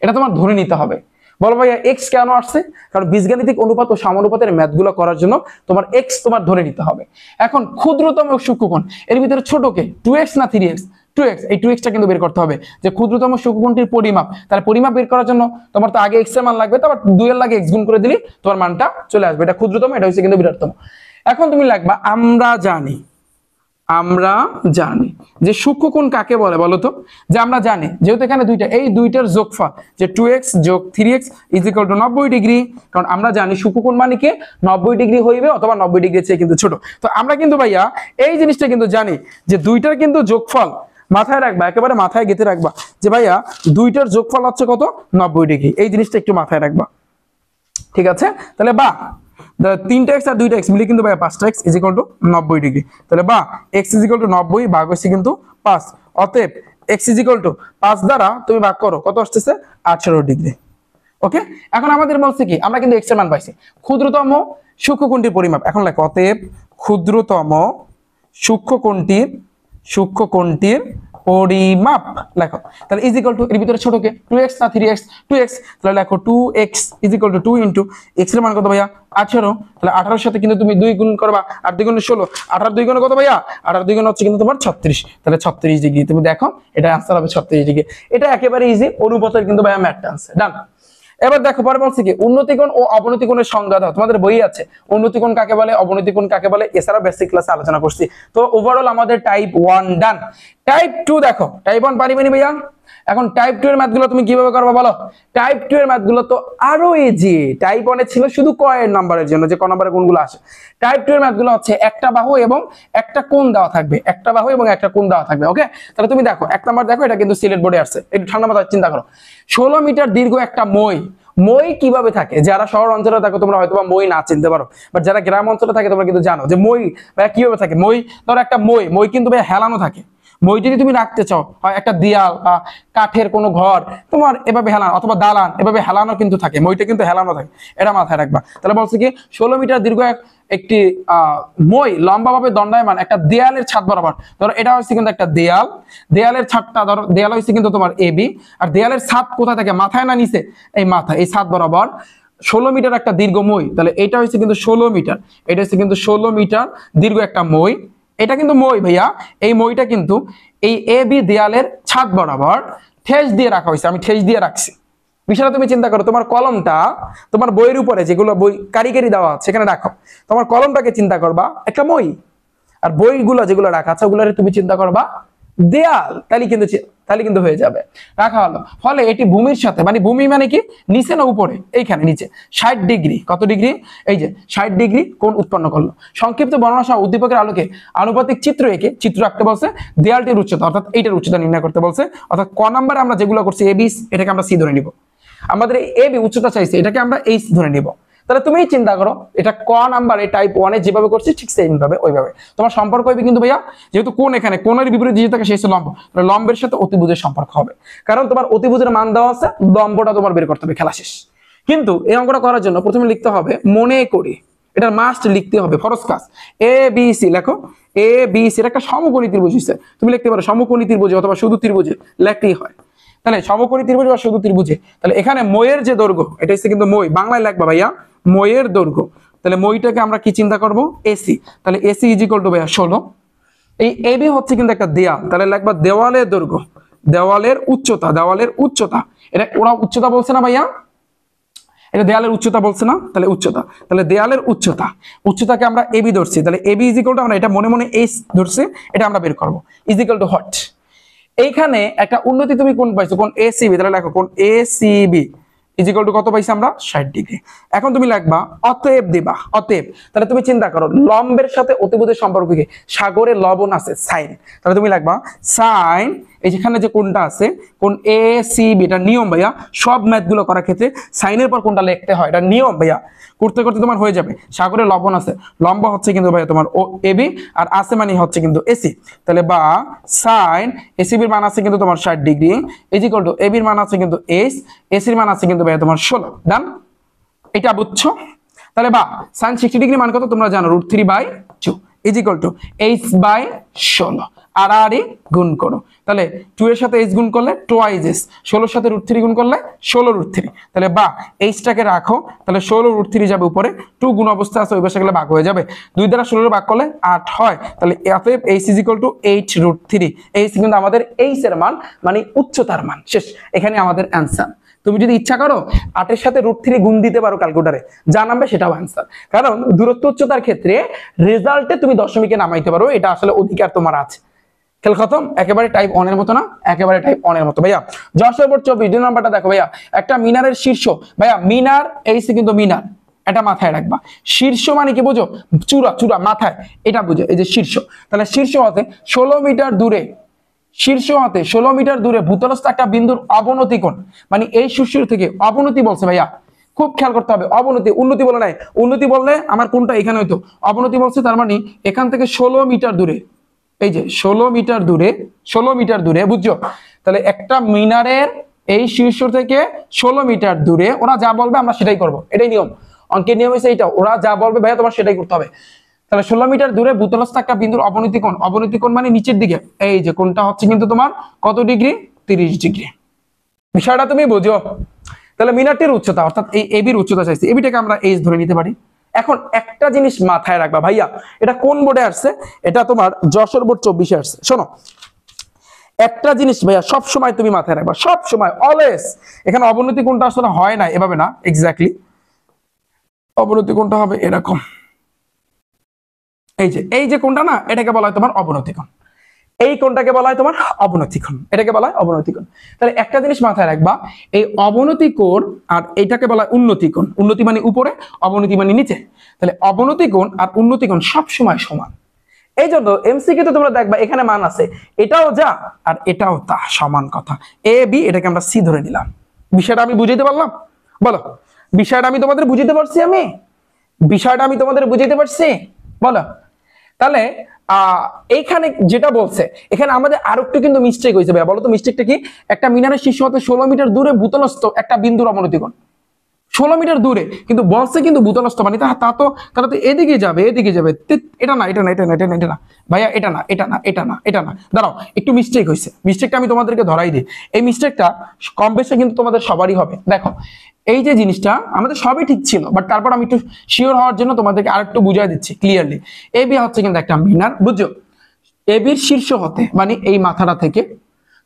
এটা তোমার ধরে নিতে হবে। বলো ভাইয়া x কেন আসছে? কারণ বীজগাণিতিক অনুপাত ও সমানুপাতের ম্যাথগুলো করার জন্য তোমার x তোমার ধরে নিতে হবে। এখন ক্ষুদ্রতম সূক্ষ্মকোণ, এর ভিতরে ছোট কে, 2x না 3x? 2x, এই 2x টা কিন্তু বের করতে হবে যে ক্ষুদ্রতম সূক্ষ্মকোণটির পরিমাপ। তাহলে পরিমাপ বের করার জন্য তোমার তো আগে x এর মান লাগবে, তারপর 2 এর লাগে x গুণ করে দিলে তোমার মানটা চলে আসবে। এটা ক্ষুদ্রতম, এটা হচ্ছে কিন্তু বৃহত্তম। এখন তুমি লিখবা আমরা জানি, আমরা জানি যে সূক্ষ্মকোণ কাকে বলে বলো তো? যে আমরা জানি যেহেতু এখানে দুইটা, এই দুইটার যোগফল যে 2x যোগ 3x = 90 ডিগ্রি, কারণ আমরা জানি সূক্ষ্মকোণ মানে কি 90 ডিগ্রি হইবে অথবা 90 ডিগ্রির চেয়ে কিন্তু ছোট। তো আমরা কিন্তু ভাইয়া এই জিনিসটা কিন্তু জানি যে দুইটার কিন্তু যোগফল মাথায় রাখবা, একেবারে মাথায় গেঁথে রাখবা যে ভাইয়া দুইটার যোগফল হচ্ছে কত, 90 ডিগ্রি। এই জিনিসটা একটু মাথায় রাখবা, ঠিক আছে? তাহলে বা 3x আর 2x মিলে কিন্তু ভাই 5x = 90 ডিগ্রি। তাহলে বা x = 90 ভাগ হচ্ছে কিন্তু 5, অতএব x = 5 দ্বারা তুমি ভাগ করো, কত আসতেছে, 18 ডিগ্রি। ওকে, এখন আমাদের বলছে কি, আমরা কিন্তু x এর মান পাইছি, ক্ষুদ্রতম সূক্ষ্মকোণটির পরিমাপ। এখন লেখো অতএব ক্ষুদ্রতম সূক্ষ্মকোণটির পরিমাপ লেখো। তাহলে = এর ভিতরে ছোট কে, 2x না 3x? 2x, তাহলে লেখো 2x = 2 * x এর মান কত ভাইয়া, 18। তাহলে 18 এর সাথে কিন্তু তুমি 2 গুণ করবা, আর 2 গুণে 16, 18 2 গুণে কত ভাইয়া, 18 2 গুণে হচ্ছে কিন্তু তোমার 36। তাহলে 36 ডিগ্রি, তুমি দেখো এটা आंसर হবে 36 ডিগ্রি। এটা একেবারে ইজি, অনুপাতের কিন্তু ভাইয়া ম্যাথ আনসার, ডান। এবার দেখো পরে বলছে কি, উন্নতি কোণ ও অবনতি কোণের সংজ্ঞা দাও। তোমাদের বই আছে উন্নতি কোণ কাকে বলে, অবনতি কোণ কাকে বলে, এছাড়া বেসিক ক্লাসে আলোচনা করছি। তো ওভারঅল আমাদের টাইপ 1 ডান। টাইপ 2 দেখো, টাইপ 1 পারিবেনি ভাইয়া? এখন টাইপ 2 এর ম্যাথগুলো তুমি কিভাবে করবে বলো? টাইপ 2 এর ম্যাথগুলো তো আরো ইজি। টাইপ 1 এ ছিল শুধু ক এর নাম্বারের জন্য, যে ক নাম্বারে কোণগুলো আসে। টাইপ 2 এর ম্যাথগুলো হচ্ছে একটা বাহু এবং একটা কোণ দেওয়া থাকবে, একটা বাহু এবং একটা কোণ দেওয়া থাকবে। ওকে, তাহলে তুমি দেখো 1 নাম্বার দেখো, এটা কিন্তু সিলেট বোর্ডে আসছে, একটু ঠান্ডা মাথায় চিন্তা করো। 16 মিটার দীর্ঘ একটা মই, মই কিভাবে থাকে? যারা শহর অঞ্চলে থাকো তোমরা হয়তো বা মই না চিনতে পারো, বাট যারা গ্রাম অঞ্চলে থাকে তোমরা কিন্তু জানো যে মই ভাই কিভাবে থাকে। মই ধরো একটা মই কিন্তু ভাই হেলানো থাকে। মই যদি তুমি রাখতে চাও, হয় একটা দেয়াল বা কাঠের কোনো ঘর তোমার এভাবে হেলানো, অথবা দালান এভাবে হেলানো কিন্তু থাকে, মইটা কিন্তু হেলানো থাকে, এটা মাথায় রাখবা। তাহলে বলছে কি 16 মিটার দীর্ঘ একটি মই লম্বাভাবে দণ্ডায়মান একটা দেয়ালের ছাদ বরাবর। ধরো এটা হচ্ছে কিন্তু একটা দেয়াল, দেয়ালের ছাদটা ধরো, দেয়াল হচ্ছে কিন্তু তোমার AB, আর দেয়ালের ছাদ কোথায় থাকে, মাথায় না নিচে? এই মাথা, এই ছাদ বরাবর 16 মিটার একটা দীর্ঘ মই। তাহলে এটা হচ্ছে কিন্তু 16 মিটার, এটা হচ্ছে কিন্তু 16 মিটার দীর্ঘ একটা মই। এটা কিন্তু মই ভাইয়া, এই মইটা কিন্তু এই AB দেয়ালের ছাদ বরাবর ঠেস দিয়ে রাখা হয়েছে, আমি ঠেস দিয়ে রাখছি। বিষয়টা তুমি চিন্তা করো, তোমার কলমটা তোমার বইয়ের উপরে যেগুলো বই কারিগরি দেওয়া আছে সেখানে রাখো, তোমার কলমটাকে চিন্তা করবা একটা মই, আর বইগুলো যেগুলো রাখা আছে ওগুলো তুমি চিন্তা করবা দেয়াল, তাহলে কিন্তু হয়ে যাবে, রাখা হলো। ফলে এটি ভূমির সাথে, মানে ভূমি মানে কি, নিচে না উপরে, এইখানে নিচে 60 ডিগ্রি, কত ডিগ্রি, এই যে 60 ডিগ্রি কোণ উৎপন্ন করলো। সংক্ষিপ্ত বর্ণনা সহ উদ্দীপকের আলোকে আনুপাতিক চিত্র এঁকে চিত্র আঁকতে বলছে, দেয়ালটির উচ্চতা অর্থাৎ এইটার উচ্চতা নির্ণয় করতে বলছে। অর্থাৎ ক নাম্বারে আমরা যেগুলো করছি AB, এটাকে আমরা C ধরে নিব। আমাদের AB উচ্চতা চাইছে, এটাকে আমরা H ধরে নিব। তাহলে তুমি চিন্তা করো, এটা ক নাম্বারে টাইপ 1 এ যেভাবে করছি ঠিক সেম ভাবে ওইভাবে তোমার সম্পর্ক হবে কিন্তু ভাইয়া, যেহেতু কোণ এখানে, কোণের বিপরীত দিকে থাকে, সেই হচ্ছে লম্ব, তাহলে লম্বের সাথে অতিভুজের সম্পর্ক হবে। কারণ তোমার অতিভুজের মান দেওয়া আছে, লম্বটা তোমার বের করতে হবে, খেলা শেষ। কিন্তু এই অঙ্কটা করার জন্য প্রথমে লিখতে হবে, মনে করি এটা মাস্ট লিখতে হবে, ফরজ কাজ। ABC লেখো, ABC এর একটা সমকোণী ত্রিভুজ হিসেবে তুমি লিখতে পারো, সমকোণী ত্রিভুজ অথবা শুধু ত্রিভুজে লেখতেই হয়। তাহলে সমকোণী ত্রিভুজ বা শুধু ত্রিভুজে, তাহলে এখানে মইয়ের যে দৈর্ঘ্য, এটা হচ্ছে কিন্তু মই, বাংলায় লিখবা ভাইয়া মইয়ের দৈর্ঘ্য। তাহলে মইটাকে আমরা কি চিন্তা করব, AC। তাহলে AC = ভাইয়া 16। এই AB হচ্ছে কিন্তু একটা দেয়াল, তাহলে লিখবা দেওয়ালের দৈর্ঘ্য, দেওয়ালের উচ্চতা, এটা ওরা উচ্চতা বলছে না ভাইয়া, এটা দেয়ালের উচ্চতা বলছে না, তাহলে উচ্চতা, তাহলে দেয়ালের উচ্চতাকে আমরা AB ধরছি। তাহলে AB = আমরা এটা মনে মনে H ধরছি, এটা আমরা বের করব, = হট। এইখানে একটা উন্নতি তুমি কোণ পাইছো, কোণ ACB, তাহলে লেখো কোণ ACB = কত পাইছি আমরা, 60 ডিগ্রি। এখন তুমি লিখবা অতএব দিবা, অতএব। তাহলে তুমি চিন্তা করো লম্বের সাথে অতিভুজের সম্পর্ক কি, সাগরে লবণ আছে সাইন, তাহলে তুমি লিখবা সাইন, এই যেখানে যে কোণটা আছে কোণ ACB, এটা নিয়ম ভাইয়া, সব ম্যাথগুলো করার ক্ষেত্রে সাইনের পর কোণটা লিখতে হয়, এটা নিয়ম ভাইয়া, করতে করতে তোমার হয়ে যাবে। সাগরে লবণ আছে, লম্ব হচ্ছে কিন্তু ভাইয়া তোমার AB, আর আছে মানে হচ্ছে কিন্তু AC। তাহলে বা সাইন ACB এর মান আছে কিন্তু তোমার 60 ডিগ্রি, = AB এর মান আছে কিন্তু H, AC এর মান আছে কিন্তু ভাইয়া তোমার 16। ডান, এটা বুঝছো? তাহলে বা sin 60 ডিগ্রি মান কত তোমরা জানো, √3/2। ইজ ইকুয়াল টু h/16 আর গুণ করো, তাহলে 2 এর সাথে h গুণ করলে টোয়াইজ h, 16 সাথে √3 গুণ করলে 16√3, তাহলে বা h-টাকে রাখো, তাহলে 16√3 যাবে উপরে, 2 গুণ অবস্থা আছে ওই পাশে গেলে ভাগ হয়ে যাবে, 2 দ্বারা 16 ভাগ করলে 8 হয়, তাহলে অতএব h is equal two 8√3। h কিন্তু আমাদের h এর মান মানে উচ্চতার মান, শেষ, এখানে আমাদের অ্যানসার। তুমি যদি ইচ্ছা করো 8 এর সাথে √3 গুণ দিতে পারো ক্যালকুলেটরে, যা নামবে সেটাও অ্যানসার, কারণ দূরত্ব উচ্চতার ক্ষেত্রে রেজাল্টে তুমি দশমিকে নামাইতে পারো, এটা আসলে অধিকার তোমার আছে। খেল খতম, একেবারে টাইপ 1 এর মতো না, একেবারে টাইপ 1 এর মতো। ভাইয়া যশোর বোর্ড 24 দুই নাম্বারটা দেখো ভাইয়া, একটা মিনারের শীর্ষ, ভাইয়া মিনার এই কিন্তু মিনার, এটা মাথায় রাখবা, শীর্ষ মানে কি বুঝো, চূড়া, চূড়া মাথায়, এটা বুঝো, এই যে শীর্ষ, তাহলে শীর্ষ হতে 16 মিটার দূরে, শীর্ষ হতে 16 মিটার দূরে ভূতলস্থ একটা বিন্দুর অবনতি কোণ, মানে এই শীর্ষ থেকে অবনতি বলছে ভাইয়া, খুব খেয়াল করতে হবে, অবনতি, উন্নতি বলে নাই, উন্নতি বললে আমার কোনটা এখানে হইতো, অবনতি বলছে, তার মানে এখান থেকে 16 মিটার দূরে, এই যে 16 মিটার দূরে, 16 মিটার দূরে, বুঝছো, তাহলে একটা মিনারের এই শীর্ষ থেকে 16 মিটার দূরে ওরা যা বলবে আমরা সেটাই করব, এটাই নিয়ম, অঙ্কের নিয়ম হচ্ছে এইটা, ওরা যা বলবে ভাইয়া তোমার সেটাই করতে হবে। তাহলে 16 মিটার দূরে ভূতলস্থ একটা বিন্দুর অবনতি কোণ, অবনতি কোণ মানে নিচের দিকে, এই যে কোণটা হচ্ছে কিন্তু তোমার কত ডিগ্রি, 30 ডিগ্রি, বিষয়টা তুমি বুঝো। তাহলে মিনারটির উচ্চতা অর্থাৎ এই এবির উচ্চতা চাইছি, এবিটাকে আমরা এইচ ধরে নিতে পারি। এখন একটা জিনিস মাথায় রাখবা ভাইয়া, এটা কোন বোর্ডে আসছে, এটা তোমার যশোর বোর্ড 24-এ আসছে। শোনো একটা জিনিস ভাইয়া সব সময় তুমি মাথায় রাখবা, সব সময় অলওয়েজ, এখানে অবনতি কোণটা আসলে হয় না এভাবে না, এক্স্যাক্টলি অবনতি কোণটা হবে এরকম, এই যে কোণটা না, এটাকে বলা হয় তোমার অবনতি কোণ, এই কোণটাকে বলা হয় তোমার অবনতি কোণ, এটাকে বলা হয় অবনতি কোণ। তাহলে একটা জিনিস মাথায় রাখবা, এই অবনতি কোণ আর এইটাকে বলা হয় উন্নতি কোণ, উন্নতি মানে উপরে, অবনতি মানে নিচে, তাহলে অবনতি কোণ আর উন্নতি কোণ সব সময় সমান। এই জন্য এমসিকিউ তে তোমরা দেখবা এখানে মান আছে, এটাও যা আর এটাও তা, সমান কথা, এ বি, এটাকে আমরা সি ধরে নিলাম। বিষয়টা আমি বুঝাইতে পারলাম? বলো, বিষয়টা আমি তোমাদের বুঝাইতে পারছি, বিষয়টা আমি তোমাদের বুঝাইতে পারছি, বলো। তাহলে এইখানে যেটা বলছে, এখানে আমাদের আরো একটু কিন্তু মিস্টেক হয়েছে ভাইয়া, বলো তো মিস্টেকটা কি? একটা মিনারের শীর্ষ হতে 16 মিটার দূরে ভূতলস্থ একটা বিন্দুর অবনতি কোণ, 16 মিটার দূরে, কিন্তু বলছে কিন্তু ভূতলস্থ, মানে তা তো তারা তো এদিকে যাবে, এদিকে যাবে, এটা না, এটা না, এটা না, এটা না, এটা না ভাইয়া, এটা না, এটা না, এটা না, এটা না, দাঁড়াও একটু মিস্টেক হয়েছে, মিস্টেকটা আমি তোমাদেরকে ধরাই দিই, এই মিস্টেকটা কম বেশি কিন্তু তোমাদের সবারই হবে। দেখো এই যে জিনিসটা আমাদের সবই ঠিক ছিল, বাট তারপর আমি একটু শিওর হওয়ার জন্য তোমাদেরকে আরেকটু বুঝাই দিচ্ছি ক্লিয়ারলি। এবি হচ্ছে কিন্তু একটা মিনার, বুঝছো, এবির শীর্ষ হতে মানে এই মাথাটা থেকে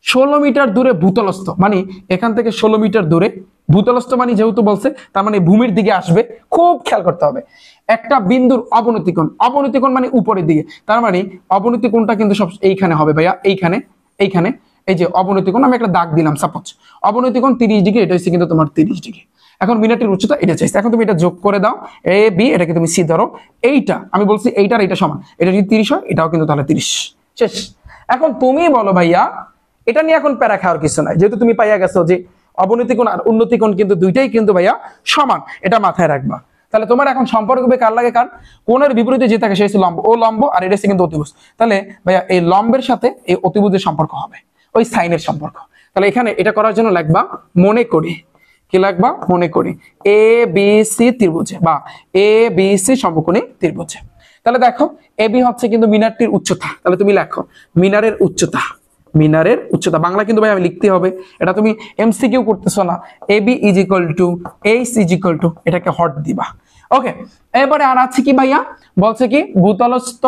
16 মিটার দূরে ভূতলস্থ, মানে এখান থেকে 16 মিটার দূরে ভূতলস্থ, মানে যেহেতু বলছে তার মানে ভূমির দিকে আসবে, খুব খেয়াল করতে হবে, একটা বিন্দুর অবনতি কোণ, অবনতি কোণ মানে উপরের দিকে, তার মানে অবনতি কোণটা কিন্তু সব এইখানে হবে ভাইয়া, এইখানে, এইখানে, এই যে অবনতি কোণ, আমি একটা দাগ দিলাম, সাপোজ অবনতি কোণ 30 ডিগ্রি, এটা হচ্ছে কিন্তু তোমার 30 ডিগ্রি। এখন মিনারটির উচ্চতা এটা চাইছে, এখন তুমি এটা যোগ করে দাও, এ বি, এটাকে তুমি সি ধরো, এইটা আমি বলছি এইটার এইটা সমান, এটা যদি 30 হয় এটাও কিন্তু তাহলে 30, শেষ। এখন তুমি বলো ভাইয়া, এটা নিয়ে এখন প্যারা খাওয়ার কিছু নাই, যেহেতু তুমি পাইয়া গেছো যে অবনতি কোণ আর উন্নতি কোণ কিন্তু দুইটাই কিন্তু ভাইয়া সমান, এটা মাথায় রাখবা। তাহলে তোমার এখন সম্পর্ক হবে কার লাগে কার, কোণের বিপরীতে যে থাকে সে হচ্ছে লম্ব, ও লম্ব আর এটা কিন্তু অতিভুজ, তাহলে ভাইয়া এই লম্বের সাথে এই অতিভুজের সম্পর্ক হবে ওই সাইনের সম্পর্ক। তাহলে এখানে এটা করার জন্য লাগবা মনে করি, কি লাগবা মনে করি, এ বি সি ত্রিভুজে বা এ বি সি সমকোণী ত্রিভুজে। তাহলে দেখো এবি হচ্ছে কিন্তু মিনারটির উচ্চতা, তাহলে তুমি লেখো মিনারের উচ্চতা, মিনারের উচ্চতা বাংলা কিন্তু ভাই আমি লিখতে হবে, এটা তুমি এমসিকিউ করতেছো না, AB is equal to H is equal to, এটাকে হট দিবা। ওকে, এবারে আর আছে কি ভাইয়া, বলছে কি ভূতলস্থ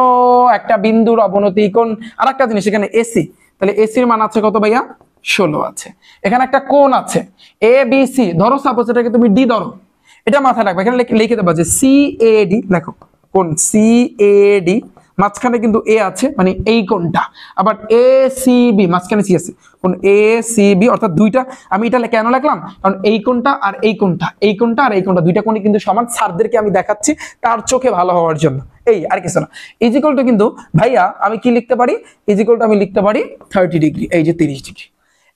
একটা বিন্দুর অবনতি কোণ, আর একটা জিনিস এখানে এসি, তাহলে এসির মান আছে কত ভাইয়া, 16 আছে। এখানে একটা কোণ আছে এ বি সি, ধরো সাপোজ এটাকে তুমি ডি ধরো, এটা মাথায় রাখবে, এখানে লিখে দেবা যে সি এ ডি, লেখো কোণ সি এ ডি, মাঝখানে কিন্তু এ আছে মানে এই কোণটা, আবার এ সি বি মাঝখানে সি আছে, কোণ এ সি বি, অর্থাৎ দুইটা, আমি এটা কেন লিখলাম, কারণ এই কোণটা আর এই কোণটা, এই কোণটা আর এই কোণটা দুইটা কোণই কিন্তু সমান, স্যারদেরকে আমি দেখাচ্ছি তার চোখে ভালো হওয়ার জন্য, এই আর কিছু না। ইজ ইকুয়াল টু কিন্তু ভাইয়া আমি কি লিখতে পারি, ইজ ইকুয়াল টু আমি লিখতে পারি 30 ডিগ্রি, এই যে 30 ডিগ্রি।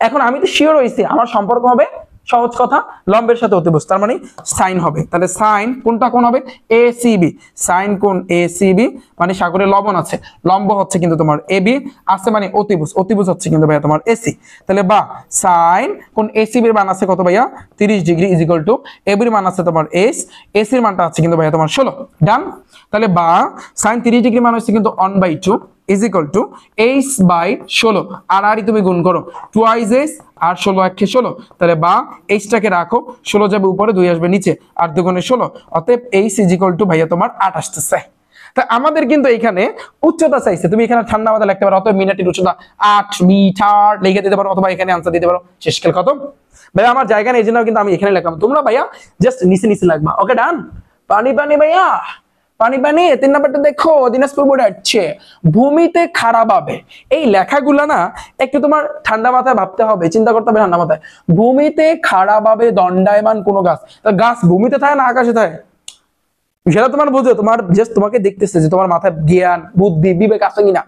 এখন আমি তো শিওর হয়েছি আমার সম্পর্ক হবে সহজ কথা, লম্বের সাথে অতিভুজ, তার মানে সাইন হবে। তাহলে সাইন কোনটা কোন হবে? এসিবি। সাইন কোন এসিবি মানে সাগরে লবণ আছে, লম্ব হচ্ছে কিন্তু তোমার এবি আছে মানে অতিভুজ, অতিভুজ হচ্ছে কিন্তু ভাইয়া তোমার এসি। তাহলে বা সাইন কোন এসিবির মান আছে কত ভাইয়া? 30 ডিগ্রি ইজ ইকুয়াল টু এবির মান আছে তোমার এস, এসির মানটা আছে কিন্তু ভাইয়া তোমার 16। ডান। তাহলে বা সাইন 30 ডিগ্রি মান হচ্ছে কিন্তু 1/2 ইজ ইকুয়াল টু h/16, আর তুমি গুণ করো, 2s আর 16 1 16। তাহলে বা এইচটাকে রাখো, 16 যাবে উপরে, 2 আসবে নিচে, আর 2 গুণে 16, অতএব h ইজ ইকুয়াল টু ভাইয়া তোমার 8 আসতেছে। তা আমাদের কিন্তু এখানে উচ্চতা চাইছে, তুমি এখানে ঠান্ডা মাথায় লিখতে পারো, অতএব মিনারটির উচ্চতা 8 মিটার লিখে দিতে পারো, অথবা এখানে আনসার দিতে পারো, শেষ খেল খতম। ভাইয়া আমার জায়গা নেই, এই জন্য কিন্তু আমি এখানে লিখলাম, তোমরা ভাইয়া জাস্ট নিচে নিচে লাগবা। ওকে ডান। পানি পানি ভাইয়া, পানি পানি। 3 নাম্বারটা দেখো, দিনাজপুর বোর্ডে আসছে, ভূমিতে খারাপ হবে। এই লেখাগুলা না একটু তোমার ঠান্ডা মাথায় ভাবতে হবে, চিন্তা করতে হবে ঠান্ডা মাথায়। ভূমিতে খারাপ হবে দণ্ডায়মান কোন গাছ, গাছ ভূমিতে থাকে না আকাশে থাকে? সেটা তোমার বোঝো, তোমার জাস্ট তোমাকে দেখতেছে যে তোমার মাথায় জ্ঞান বুদ্ধি বিবেক আছে কিনা,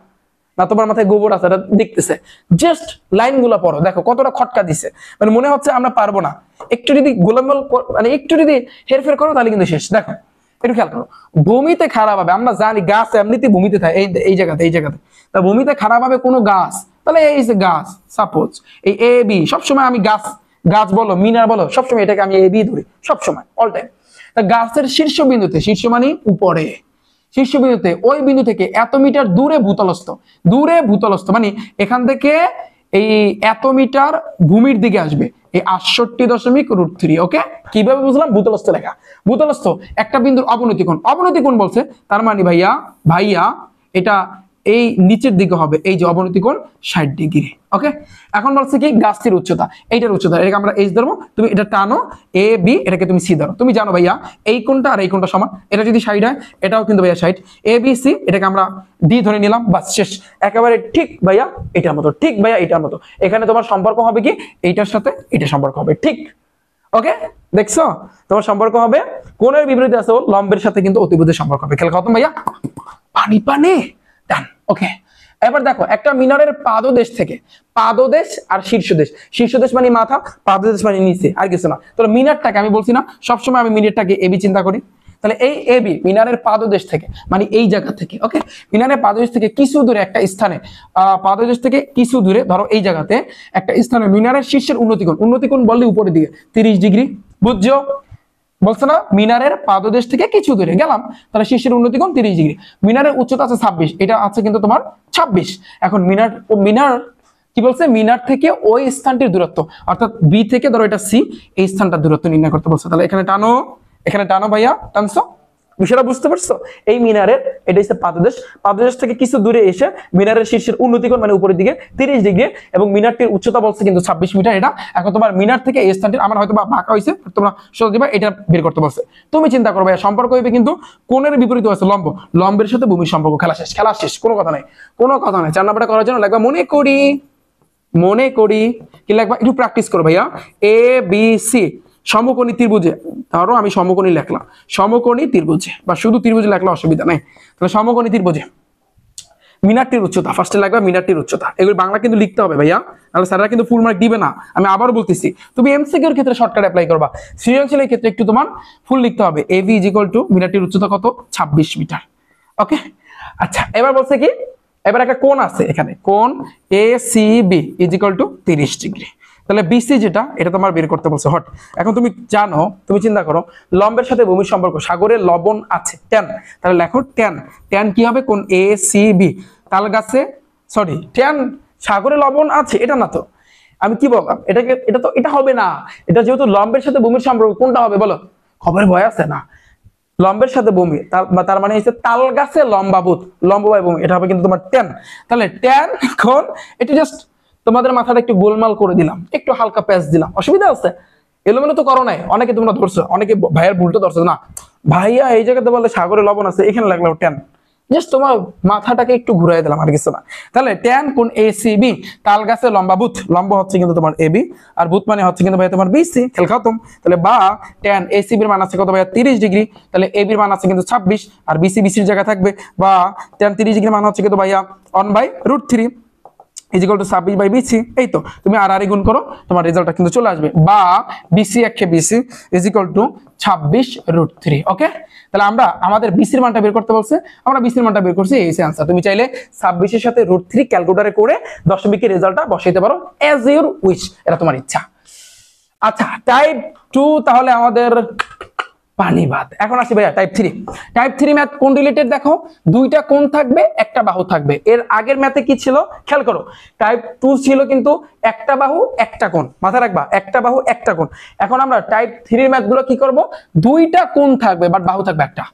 না তোমার মাথায় গোবর আছে, এটা দেখতেছে। জাস্ট লাইনগুলো পড়ো, দেখো কতটা খটকা দিছে, মানে মনে হচ্ছে আমরা পারবো না। একটু যদি গোলমাল মানে একটু যদি হেরফের করো তাহলে কিন্তু শেষ। দেখো একটু খেয়াল করো, ভূমিতে খারাপ হবে, আমরা জানি গাছ এমনিতে ভূমিতে থাকে, এই জায়গাতে এই জায়গাতে। তা ভূমিতে খারাপ হবে কোনো গাছ, তাহলে এই যে গাছ, সাপোজ এই এ বি, সবসময় আমি গাছ, গাছ বলো মিনার বলো, সবসময় এটাকে আমি এ বি ধরি সবসময়, অল টাইম। তা গাছের শীর্ষবিন্দুতে, শীর্ষ মানে উপরে, শীর্ষবিন্দুতে ওই বিন্দু থেকে এত মিটার দূরে ভূতলস্থ, দূরে ভূতলস্থ মানে এখান থেকে এই এত মিটার ভূমির দিকে আসবে, এই 68.3। ওকে, কিভাবে বুঝলাম? ভূতলস্থ লেখা, ভূতলস্থ একটা বিন্দুর অবনতি কোণ, অবনতি কোণ বলছে, তার মানে ভাইয়া ভাইয়া এটা এই নিচের দিকে হবে, এই যে অবনতি কোণ 60 ডিগ্রি। ওকে, এখন বলছে কি গাছটির উচ্চতা, এইটার উচ্চতা, এটাকে আমরা এইচ ধরবো, তুমি এটা টানো এ বি, এটাকে তুমি সি ধরো। তুমি জানো ভাইয়া এই কোণটা আর এই কোণটা সমান, এটা যদি 60 হয় এটাও কিন্তু ভাইয়া 60, এ বি সি এটাকে আমরা ডি ধরে নিলাম, বাস শেষ। একেবারে ঠিক ভাইয়া এটার মতো, ঠিক ভাইয়া এটার মতো। এখানে তোমার সম্পর্ক হবে কি এইটার সাথে এটা সম্পর্ক হবে, ঠিক। ওকে, দেখছো তোমার সম্পর্ক হবে কোণের বিপরীতে আছে লম্বের সাথে কিন্তু অতিভুজের সম্পর্ক হবে। খেয়াল খতম ভাইয়া, পানি পানি ডান। ওকে, এবার দেখো একটা মিনারের পাদদেশ থেকে, পাদদেশ আর শীর্ষদেশ, শীর্ষদেশ মানে মাথা, পাদদেশ মানে নিচে, আর কিছু না। তাহলে মিনারটাকে আমি বলছি না সবসময় আমি মিনারটাকে এবি চিন্তা করি, তাহলে এই এবি মিনারের পাদদেশ থেকে মানে এই জায়গা থেকে, ওকে মিনারের পাদদেশ থেকে কিছু দূরে একটা স্থানে, পাদদেশ থেকে কিছু দূরে ধরো এই জায়গাতে একটা স্থানে মিনারের শীর্ষের উন্নতিকোণ, উন্নতিকোণ বললে উপরের দিকে 30 ডিগ্রি, বুঝছো? বলছে না মিনারের পাদদেশ থেকে কিছু দূরে গেলাম, তাহলে শীর্ষের উন্নতিকোণ 30 ডিগ্রি। মিনারের উচ্চতা আছে 26, এটা আছে কিন্তু তোমার 26। এখন মিনার ও মিনার কি বলছে? মিনার থেকে ওই স্থানটির দূরত্ব, অর্থাৎ বি থেকে ধরো এটা সি, এই স্থানটার দূরত্ব নির্ণয় করতে বলছে। তাহলে এখানে টানো, এখানে টানো ভাইয়া, টানছো, বিষয়টা বুঝতে পারছো? এই মিনারের এটা হচ্ছে পাদদেশ, পাদদেশ থেকে কিছু দূরে এসে মিনারের শীর্ষের উন্নতিকোণ মানে উপরের দিকে 30 ডিগ্রি, এবং মিনারটির উচ্চতা বলছে কিন্তু 26 মিটার। এটা এখন তোমার মিনার থেকে এই স্থানটি আমার হয়তো বা বাঁকা হয়েছে, তোমরা সোজা দিবা, এটা বের করতে বলছে। তুমি চিন্তা করবে সম্পর্ক হইবে কিন্তু কোণের বিপরীত আছে লম্ব, লম্বের সাথে ভূমির সম্পর্ক। খেলা শেষ, খেলা শেষ, কোনো কথা নাই, কোনো কথা নাই। 4 নাম্বারটা করার জন্য লাগবে মনে করি, মনে করি কি লাগবে, একটু প্র্যাকটিস করো ভাইয়া। এ বি সি সমকোণী ত্রিভুজে, ধরো আমি সমকোণী লিখলাম, সমকোণী ত্রিভুজে বা শুধু ত্রিভুজে লিখলে অসুবিধা নাই। তাহলে সমকোণী ত্রিভুজে মিনারটির উচ্চতা, ফার্স্টে লাগবে মিনারটির উচ্চতা, এগুলো বাংলা কিন্তু লিখতে হবে ভাইয়া, নাহলে স্যাররা কিন্তু ফুল মার্ক দিবে না। আমি আবারও বলতেছি, তুমি এমসিকিউর ক্ষেত্রে শর্টকাট অ্যাপ্লাই করবা, সৃজনশীলের ক্ষেত্রে একটু তোমার ফুল লিখতে হবে। A V is equal two মিনারটির উচ্চতা কত? 26 মিটার। ওকে, আচ্ছা এবার বলছে কি, এবার একটা কোণ আছে এখানে, কোণ A C B is equal to 30 degree. তাহলে বিসি যেটা, এটা তোমার বের করতে বলছে। হট, এখন তুমি জানো, তুমি চিন্তা করো লম্বের সাথে ভূমির সম্পর্ক, সাগরে লবণ আছে ট্যান, তাহলে লেখো ট্যান, ট্যান কি হবে? কোণ এ সি বি, তাল গাছে, সরি ট্যান সাগরে লবণ আছে, এটা না তো, আমি কি বললাম এটাকে, এটা তো এটা হবে না, এটা যেহেতু লম্বের সাথে ভূমির সম্পর্ক, কোনটা হবে বলো? খবরের ভয় আছে না, লম্বের সাথে ভূমি, তার মানে হচ্ছে তাল গাছে লম্বাভূত, লম্ববায় ভূমি, এটা হবে কিন্তু তোমার ট্যান। তাহলে ট্যান কোণ, এটা জাস্ট তোমাদের মাথাটা একটু গোলমাল করে দিলাম, একটু হালকা প্যাচ দিলাম, অসুবিধা আছে? এলোমেলো তো করো নাই, অনেকে তোমরা ধরছো, অনেকে ভাইয়ার ভুলটা ধরছো না, ভাইয়া এই জায়গাতে বলে সাগরে লবণ আছে, এখানে লাগলো ট্যান, জাস্ট তোমার মাথাটাকে একটু ঘুরাই দিলাম, আর কিছু না। তাহলে ট্যান কোণ এ সি বি, তাল গাছে লম্বাভূত, লম্ব হচ্ছে কিন্তু তোমার এ বি, আর ভূত মানে হচ্ছে কিন্তু ভাইয়া তোমার বিসি। খেল খতম। তাহলে বা ট্যান এ সি বির মান আছে কত ভাইয়া? 30 ডিগ্রি, তাহলে এ বির মান আছে কিন্তু 26, আর বিসি বিসির জায়গা থাকবে, বা ট্যান 30 ডিগ্রি মান হচ্ছে কিন্তু ভাইয়া 1/√3। Is equal to 26/BC। এই তো তুমি আর গুণ করো, তোমার রেজাল্টটা কিন্তু চলে আসবে। বা BC একে BC ইজিক্যাল টু 26√3। ওকে, তাহলে আমরা আমাদের BC-র মানটা বের করতে বলছে, আমরা BC-র মানটা বের করছি, এই আনসার। তুমি চাইলে 26-এর সাথে √3 ক্যালকুলেটরে করে দশমিকের রেজাল্টটা বসাইতে পারো, অ্যাজ ইউর উইশ, এটা তোমার ইচ্ছা। আচ্ছা, টাইপ 2 তাহলে আমাদের পানি ভাত। এখন আসি ভাইয়া টাইপ 3। টাইপ 3 ম্যাথ কোন রিলেটেড দেখো, দুইটা কোণ থাকবে, একটা বাহু থাকবে। এর আগের ম্যাথে কি ছিল খেয়াল করো, টাইপ 2 ছিল কিন্তু একটা বাহু একটা কোণ, মাথায় রাখবা, একটা বাহু একটা কোণ। এখন আমরা টাইপ 3 এর ম্যাথগুলো কি করব, দুইটা কোণ থাকবে বাট বাহু থাকবে একটা,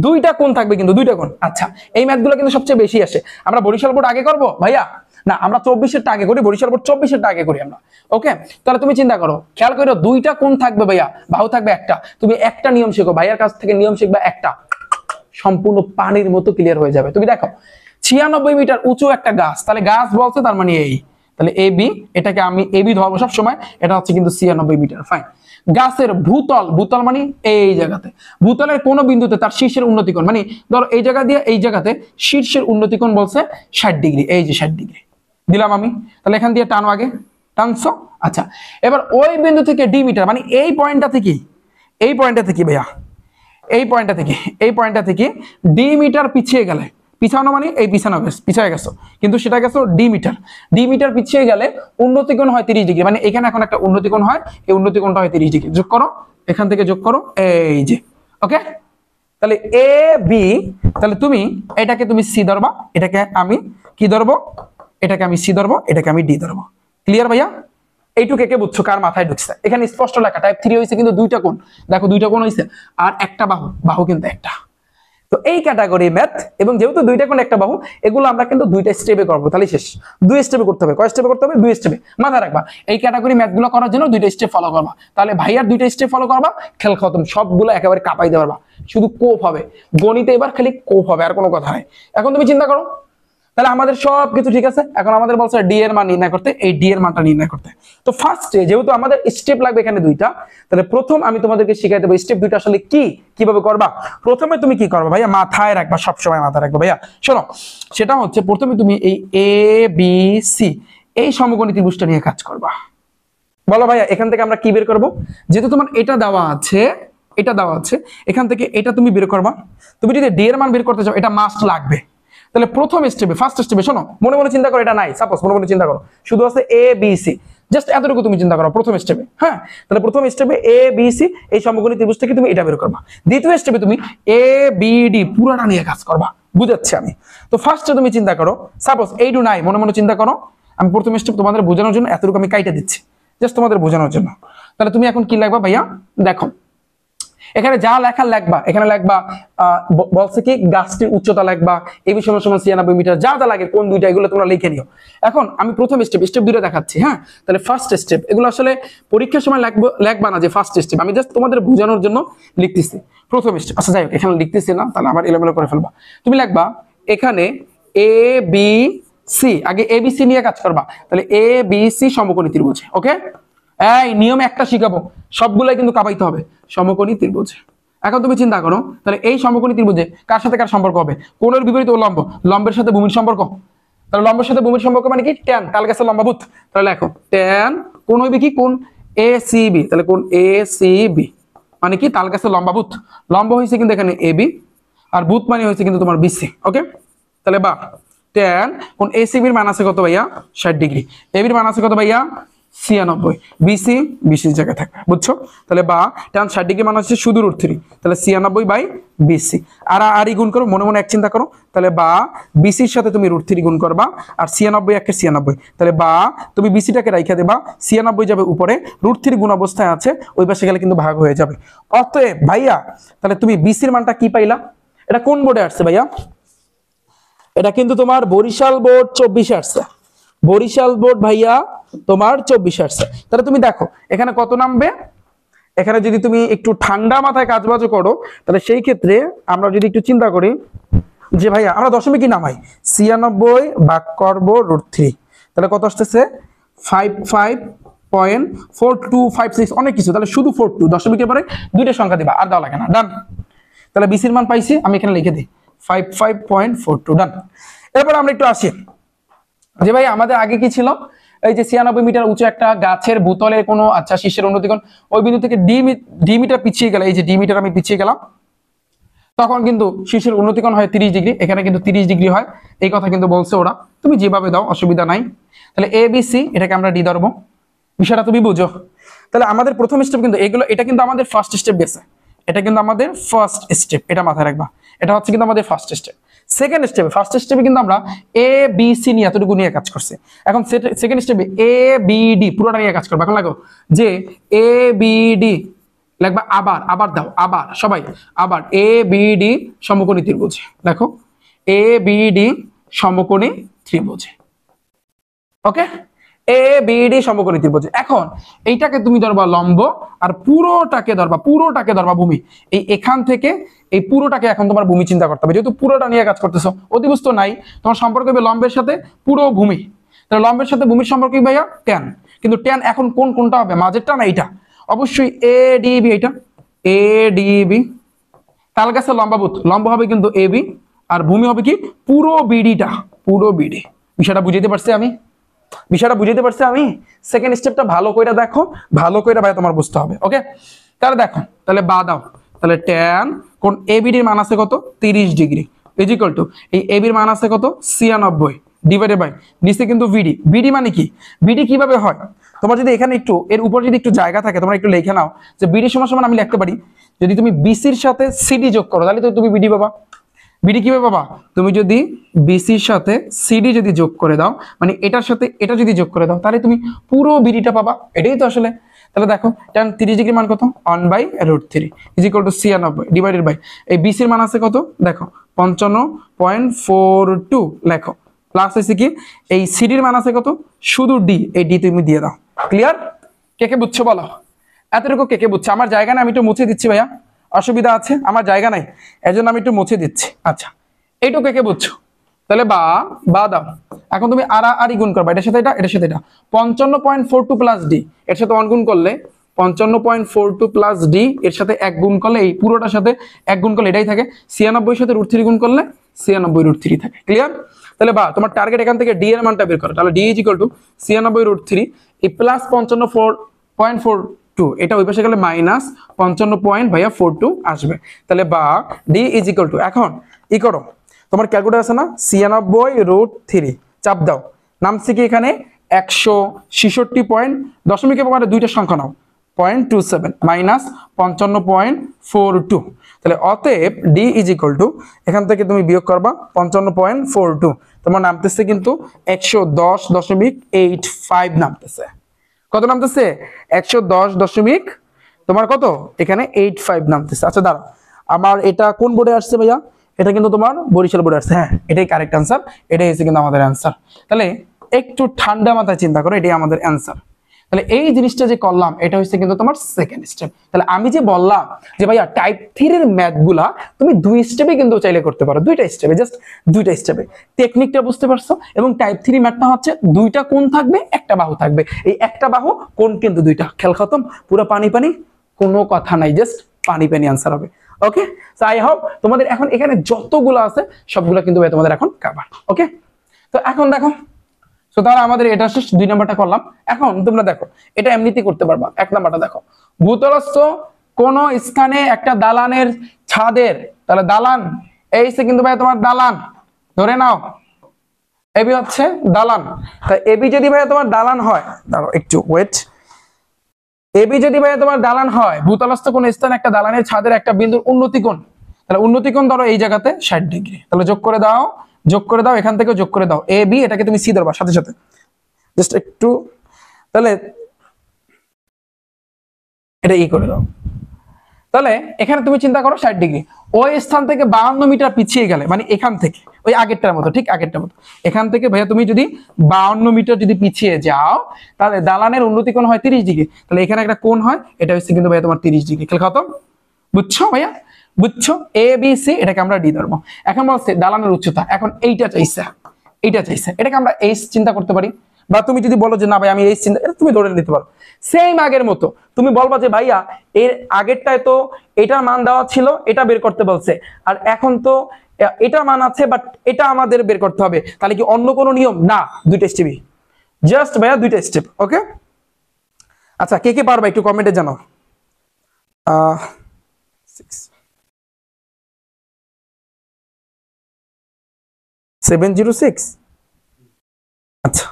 দুইটা কোণ থাকবে কিন্তু দুইটা কোণ। আচ্ছা, এই ম্যাথগুলো কিন্তু সবচেয়ে বেশি আসে। আমরা বরিশাল বোর্ড আগে করব ভাইয়া, না আমরা 24-এরটা আগে করি, বরিশাল বোর্ড 24-এরটা আগে করি আমরা। ওকে, তাহলে তুমি চিন্তা করো, খেয়াল করো, দুইটা কোণ থাকবে ভাইয়া, বাহু থাকবে একটা। তুমি একটা নিয়ম শিখো, ভাইয়ার কাছ থেকে নিয়ম শিখবা একটা, সম্পূর্ণ পানির মতো ক্লিয়ার হয়ে যাবে। তুমি দেখো 96 মিটার উঁচু একটা গাছ, তাহলে গাছ বলছে তার মানে এই, তাহলে AB, এটাকে আমি AB ধরবো সব সময়, এটা হচ্ছে কিন্তু 96 মিটার। ফাইন। গাছের ভূতল, ভূতল মানে এই জায়গাতে, ভূতলের কোন বিন্দুতে তার শীর্ষের উন্নতিকোণ, মানে ধরো এই জায়গা দিয়ে এই জায়গাতে শীর্ষের উন্নতিকোণ বলছে 60°, এই যে 60° দিলাম আমি। তাহলে এখান দিয়ে টানো, আগে টানছো। আচ্ছা, এবার ওই বিন্দু থেকে D মিটার, মানে এই পয়েন্টটা থেকে, এই পয়েন্টটা থেকে ভাইয়া, এই পয়েন্টটা থেকে D মিটার পিছিয়ে গেলে, পিছানো মানে এই পিছানো গেছে, পিছিয়ে গেছো, কিন্তু সেটা গেছো D মিটার পিছিয়ে গেলে উন্নতিকোণ হয় 30°, মানে এখানে এখন একটা উন্নতিকোণ হয়, এই উন্নতিকোণটা হয় 30°। যোগ করো, এখান থেকে যোগ করো, এই যে। ওকে, তাহলে AB, তাহলে তুমি এটাকে তুমি C ধরবা, এটাকে আমি কি ধরবো, এটাকে আমি C ধরবো, এটাকে আমি D ধরবো। ক্লিয়ার ভাইয়া? এইটুকু কে বুঝছো, কার মাথায় ঢুকছে? এখানে স্পষ্ট লেখা টাইপ 3 হইছে কিন্তু দুইটা কোণ, দেখো দুইটা কোণ হইছে আর একটা বাহু, বাহু কিন্তু একটা। তো এই ক্যাটাগরি ম্যাথ, এবং যেহেতু দুইটা কোণ একটা বাহু, এগুলো আমরা কিন্তু দুইটা স্টেপে করবো, তাহলে শেষ। দুই স্টেপে করতে হবে, কয় স্টেপে করতে হবে? দুই স্টেপে। মাথায় রাখবা, এই ক্যাটাগরি ম্যাথগুলো করার জন্য দুইটা স্টেপ ফলো করবা, তাহলে ভাইয়ার দুইটা স্টেপ ফলো করবা, খেল খতম, সবগুলো একেবারে কাঁপাই দিতে পারবা। শুধু কোপ হবে গণিতে, এবার খালি কোপ হবে, আর কোনো কথা নাই। এখন তুমি চিন্তা করো, তাহলে আমাদের সবকিছু ঠিক আছে, এখন আমাদের বলছে D এর মান নির্ণয় করতে, এই D এর মানটা নির্ণয় করতে। তো ফার্স্টে যেহেতু আমাদের স্টেপ লাগবে এখানে দুইটা, তাহলে প্রথম আমি তোমাদেরকে শিখাই দেবো স্টেপ দুইটা আসলে কি, কিভাবে করবা। প্রথমে তুমি কি করবা ভাইয়া, মাথায় রাখবা, সবসময় মাথায় রাখবা ভাইয়া, শোনো, সেটা হচ্ছে প্রথমে তুমি এই ABC এই সমকোণী ত্রিভুজটা নিয়ে কাজ করবা। বলো ভাইয়া, এখান থেকে আমরা কি বের করব? যেহেতু তোমার এটা দেওয়া আছে, এটা দেওয়া আছে, এখান থেকে এটা তুমি বের করবা। তুমি যদি D এর মান বের করতে চাও, এটা মাস্ট লাগবে। তাহলে প্রথম স্টেপে, ফার্স্ট স্টেপে, শোনো, মনে মনে চিন্তা করো, এটা নাই, সাপোজ মনে মনে চিন্তা করো, শুধু আছে ABC, জাস্ট এতটুকু তুমি চিন্তা করো প্রথম স্টেপে। হ্যাঁ, তাহলে প্রথম স্টেপে ABC এই সমকোণী ত্রিভুজ থেকে তুমি এটা বের করবা। দ্বিতীয় স্টেপে তুমি ABD পুরাটা নিয়ে কাজ করবা, বুঝাচ্ছি আমি। তো ফার্স্টে তুমি চিন্তা করো, সাপোজ এইটু নাই, মনে মনে চিন্তা করো, আমি প্রথম স্টেপ তোমাদের বোঝানোর জন্য এতটুকু আমি কাইটা দিচ্ছি, জাস্ট তোমাদের বোঝানোর জন্য। তাহলে তুমি এখন কি লিখবা ভাইয়া, দেখো এখানে যা লেখা লিখবা, এখানে লিখবা বলছে কি গাছটির উচ্চতা লিখবা, AB = 96 মিটার, যা যা লাগে কোন দুইটা, এগুলো তোমরা লিখে নিও। এখন আমি প্রথম স্টেপ দুইটা দেখাচ্ছি। হ্যাঁ, তাহলে ফার্স্ট স্টেপ, এগুলো আসলে পরীক্ষার সময় লিখবা না যে ফার্স্ট স্টেপ, আমি জাস্ট তোমাদের বোঝানোর জন্য লিখতেছি প্রথম স্টেপ। আচ্ছা যাই হোক, এখানে লিখতেছি না, তাহলে আবার এলোমেলো করে ফেলবা। তুমি লিখবা এখানে ABC, আগে ABC নিয়ে কাজ করবা, তাহলে ABC সমকোণী ত্রিভুজ। ওকে, এই নিয়মে একটা শিখাবো, সবগুলাই কিন্তু কাবাইতে হবে, সমকোণী ত্রিভুজ। এখন তুমি চিন্তা করো, তাহলে এই সমকোণী ত্রিভুজে কার সাথে কার সম্পর্ক হবে? কোণের বিপরীত লম্ব, লম্বের সাথে ভূমির সম্পর্ক। তাহলে লম্বের সাথে ভূমির সম্পর্ক মানে কি? ট্যান, তাল গাছের লম্বাভূত। তাহলে লেখো ট্যান কোণ হইবে কি? কোণ ACB, তাহলে কোণ ACB মানে কি? তাল গাছের লম্বাভূত। লম্ব হয়েছে কিন্তু এখানে AB, আর ভূত মানে হয়েছে কিন্তু তোমার BC। ওকে, তাহলে বা ট্যান কোণ ACB এর মান আছে কত ভাইয়া? 60°। AB এর মান আছে কত ভাইয়া? 96। BC জায়গায় থাকবে, বুঝছো? তাহলে বা tan 60° মান হচ্ছে শুধু √3, তাহলে 96/BC। আর গুণ করো, মনে মনে এক চিন্তা করো, তাহলে বা BC এর সাথে তুমি √3 গুণ করবা, আর 96 একে 96, তাহলে বা তুমি BC-টাকে রাইখা দেবা, 96 যাবে উপরে, √3 গুণ অবস্থায় আছে, ওই পাশে গেলে কিন্তু ভাগ হয়ে যাবে। অতএব ভাইয়া তাহলে তুমি BC এর মানটা কি পাইলা? এটা কোন বোর্ডে আসছে ভাইয়া? এটা কিন্তু তোমার বরিশাল বোর্ড 24-এ আসছে, বরিশাল বোর্ড ভাইয়া তোমার 24 আসছে। তাহলে তুমি দেখো এখানে কত নামবে, এখানে যদি তুমি একটু ঠান্ডা মাথায় কাজবাজ করো, তাহলে সেই ক্ষেত্রে আমরা যদি একটু চিন্তা করি যে ভাইয়া আমরা দশমিক কি নামাই, 96 ভাগ করব √3, তাহলে কত আসতেছে? 55.4256, অনেক কিছু। তাহলে শুধু 42, দশমিকের পরে দুইটা সংখ্যা দিবা, আর দেওয়া লাগে না। ডান। তাহলে BC-র মান পাইছি, আমি এখানে লিখে দিই 55.42। ডান। এরপর আমরা একটু আসি, যে ভাই আমাদের আগে কি ছিল, এই যে 96 মিটার উঁচু একটা গাছের বোতলের কোনো আচ্ছা শীর্ষের উন্নতিকোণ ওই বিন্দু থেকে ডি মিটার পিছিয়ে গেলে, এই যে ডি মিটার আমি পিছিয়ে গেলাম, তখন কিন্তু শীর্ষের উন্নতিকোণ হয় 30 ডিগ্রি, এখানে কিন্তু 30 ডিগ্রি হয়, এই কথা কিন্তু বলছে ওরা, তুমি যেভাবে দাও অসুবিধা নাই। তাহলে এ বি সি এটাকে আমরা ডি ধরবো, বিষয়টা তুমি বুঝো। তাহলে আমাদের প্রথম স্টেপ কিন্তু এগুলো, এটা কিন্তু আমাদের ফার্স্ট স্টেপ গেছে, এটা কিন্তু আমাদের ফার্স্ট স্টেপ, এটা মাথায় রাখবা, এটা হচ্ছে কিন্তু আমাদের ফার্স্ট স্টেপ। সেকেন্ড স্টেপে, ফার্স্ট স্টেপে কিন্তু আমরা এ বি সি নিয়ে এতটুকু নিয়ে কাজ করছি, এখন সেকেন্ড স্টেপে এ বি ডি পুরোটা নিয়ে কাজ করবো। এখন লাগো যে এ বি ডি লাগবে, আবার আবার দাও, আবার সবাই আবার এ বি ডি সমকোণী ত্রিভুজ, দেখো এ বি ডি সমকোণী ত্রিভুজ, ওকে এ বি ডি সমকোণী ত্রিভুজ। এখন এইটাকে তুমি ধরবা লম্ব, আর পুরোটাকে ধরবা ভূমি। এই এখান থেকে এই পুরোটাকে এখন তোমার ভূমি চিন্তা করতে হবে, যেহেতু পুরোটা নিয়ে কাজ করতেছো, অতিবস্তু নাই, তোমার সম্পর্ক হবে লম্বের সাথে পুরো ভূমি। তাহলে লম্বের সাথে ভূমির সম্পর্ক কি ভাইয়া? ট্যান। কিন্তু ট্যান এখন কোনটা হবে, মাঝেরটা না এইটা? অবশ্যই এ ডিবি, এইটা এ ডিবি। তাল গাছের লম্ব হবে কিন্তু এ বি, আর ভূমি হবে কি পুরো বিডিটা, পুরো বিডি। বিষয়টা বুঝাইতে পারছি আমি? সেকেন্ড স্টেপটা ভালো করে দেখো, ভালো করে ভাই তোমার বুঝতে হবে, ওকে? তাহলে দেখো, তাহলে বা দাও, তাহলে ট্যান কোন এবিডির মান আছে কত? 30 ডিগ্রি, ইজ ইকুয়াল টু এই এবির মান আছে কত? 96 ডিভাইডেড বাই নিচে কিন্তু বিডি। বিডি মানে কি? বিডি কিভাবে হয়, তোমার যদি এখানে একটু এর উপর যদি একটু জায়গা থাকে, তোমরা একটু লিখে নাও যে বিডি সমান সমান আমি লিখতে পারি, যদি তুমি বিসির সাথে সিডি যোগ করো তাহলে তো তুমি বিডি পাবা। বিডি কিভাবে পাবা? তুমি যদি বিসির সাথে সিডি যদি যোগ করে দাও, মানে এটার সাথে এটা যদি যোগ করে দাও, তাহলে তুমি পুরো বিডিটা পাবা, এটাই তো আসলে। তাহলে দেখো tan 30 ডিগ্রি মান কত? 1/√3 is equal to 96 divided by এই বিসির মান আছে কত? দেখো 55.42 লেখো, প্লাস হইছে কি এই সিডির মান আছে কত? শুধু ডি, এই ডি তুমি দিয়ে দাও। ক্লিয়ার? কে কে বুঝছো বলো? এতটুকু কে কে বুঝছো? আমার জায়গা না, আমি একটু মুছে দিচ্ছি ভাইয়া, অসুবিধা আছে? আমার জায়গা নাই, এজন্য আমি একটু মুছে দিচ্ছি। আচ্ছা, এইটুকু কে কে বুঝছো? তাহলে বা দাও। এখন তুমি আড়াআড়ি গুণ করবা, এটার সাথে এটা, এটার সাথে এটা। 55.42 প্লাস ডি, এর সাথে 1 গুণ করলে 55.42 প্লাস ডি, এর সাথে 1 গুণ করলে এই পুরোটার সাথে 1 গুণ করলে এটাই থাকে, 96 সাথে √3 গুণ করলে 96√3 থাকে। ক্লিয়ার? তাহলে বা তোমার টার্গেট এখান থেকে ডি এর মানটা বের করো, তাহলে ডি ইজ ইকুয়াল টু 96√3 এই প্লাস 55.42, এটা ওই পাশে গেলে মাইনাস 55.42 আসবে। তাহলে বা ডি ইজ ইকুয়াল টু, এখন ই করো, তোমার ক্যালকুলেটর আছে না, 96√3 চাপ দাও, নামছে কি এখানে 166 পয়েন্ট, দশমিকের পরে দুইটা সংখ্যা নাও, 0.27 মাইনাস 55.42। তাহলে অতএব ডি ইজ ইকুয়াল টু, এখান থেকে তুমি বিয়োগ করবা 55.42, তোমার নামতেছে কিন্তু 110.85 নামতেছে। কত নামতেছে? 110 তোমার কত এখানে 85 নামতেছে। আচ্ছা দাঁড়াও, আমার এটা কোন বোর্ডে আসছে ভাইয়া? এটা কিন্তু তোমার বরিশাল বোর্ডে আসছে। হ্যাঁ, এটাই কারেক্ট অ্যান্সার, এটাই হচ্ছে কিন্তু আমাদের অ্যান্সার। তাহলে একটু ঠান্ডা মাথায় চিন্তা করো, এটাই আমাদের অ্যান্সার। তাহলে এই জিনিসটা যে করলাম, এটা হচ্ছে কিন্তু তোমার সেকেন্ড স্টেপ। তাহলে আমি যে বললাম যে ভাইয়া টাইপ 3 এর ম্যাথগুলা তুমি 2 স্টেপে কিন্তু চাইলে করতে পারো, 2টা স্টেপে, জাস্ট 2টা স্টেপে। টেকনিকটা বুঝতে পারছো? এবং টাইপ 3 ম্যাথটা হচ্ছে 2টা কোণ থাকবে, একটা বাহু থাকবে, এই একটা বাহু কোণ কিন্তু 2টা। খেল খতম, পুরো পানি পানি, কোনো কথা নাই, জাস্ট পানি পানি অ্যান্সার হবে। ওকে, সো আই হোপ তোমাদের এখন এখানে যতগুলো আছে সবগুলো কিন্তু তোমাদের এখন কভার। ওকে, তো এখন দেখো, তো তাহলে আমাদের এটা শেষ, 2 নাম্বারটা করলাম। এখন তোমরা দেখো, এটা এমনিতেই করতে পারবা। 1 নাম্বারটা দেখো, ভূতলস্থ কোন স্থানে একটা দালানের ছাদের, তাহলে দালান এই কিন্তু ভাই তোমার দালান ধরে নাও, এবি হচ্ছে দালান। তাই এবি যদি ভাই তোমার দালান হয়, দাঁড়াও একটু ওয়েট, এবি যদি ভাই তোমার দালান হয়, ভূতলস্থ কোন স্থানে একটা দালানের ছাদের একটা বিন্দুর উন্নতি কোণ, তাহলে উন্নতি কোণ ধরো এই জায়গাতে 60 ডিগ্রি। তাহলে যোগ করে দাও, এখান থেকে যোগ করে দাও, এ বি এটাকে তুমি সি ধরবা সাথে সাথে, জাস্ট একটু, তাহলে এটা ই করে দাও। তাহলে এখানে তুমি চিন্তা করো 60 ডিগ্রি, ওই স্থান থেকে 52 মিটার পিছিয়ে গেলে, মানে এখান থেকে ওই আগেরটার মতো, ঠিক আগেরটার মতো, এখান থেকে ভাইয়া তুমি যদি 52 মিটার যদি পিছিয়ে যাও, তাহলে দালানের উন্নতি কোণ হয় 30 ডিগ্রি। তাহলে এখানে একটা কোণ হয়, এটা হচ্ছে কিন্তু ভাইয়া তোমার 30 ডিগ্রি। খেল খতম, বুঝছো ভাইয়া? বুঝছো? এ বি সি, এটাকে আমরা ডি ধরবো। এখন বলছে দালানের উচ্চতা, এখন এইটা চাইছে, এটাকে আমরা এইচ চিন্তা করতে পারি, বা তুমি যদি বলো যে না ভাই আমি এইচ চিন্তা, এটা তুমি ধরে নিতে পারো। সেম আগের মতো তুমি বলবা যে ভাইয়া এর আগেরটায় তো এটার মান দেওয়া ছিল, এটা বের করতে বলছে, আর এখন তো এটা মান আছে, বাট এটা আমাদের বের করতে হবে। তাহলে কি অন্য কোনো নিয়ম? না, দুইটা স্টেপই, জাস্ট ভাইয়া দুইটা স্টেপ। ওকে, আচ্ছা কে কে পারবা একটু কমেন্টে জানাও। 706। আচ্ছা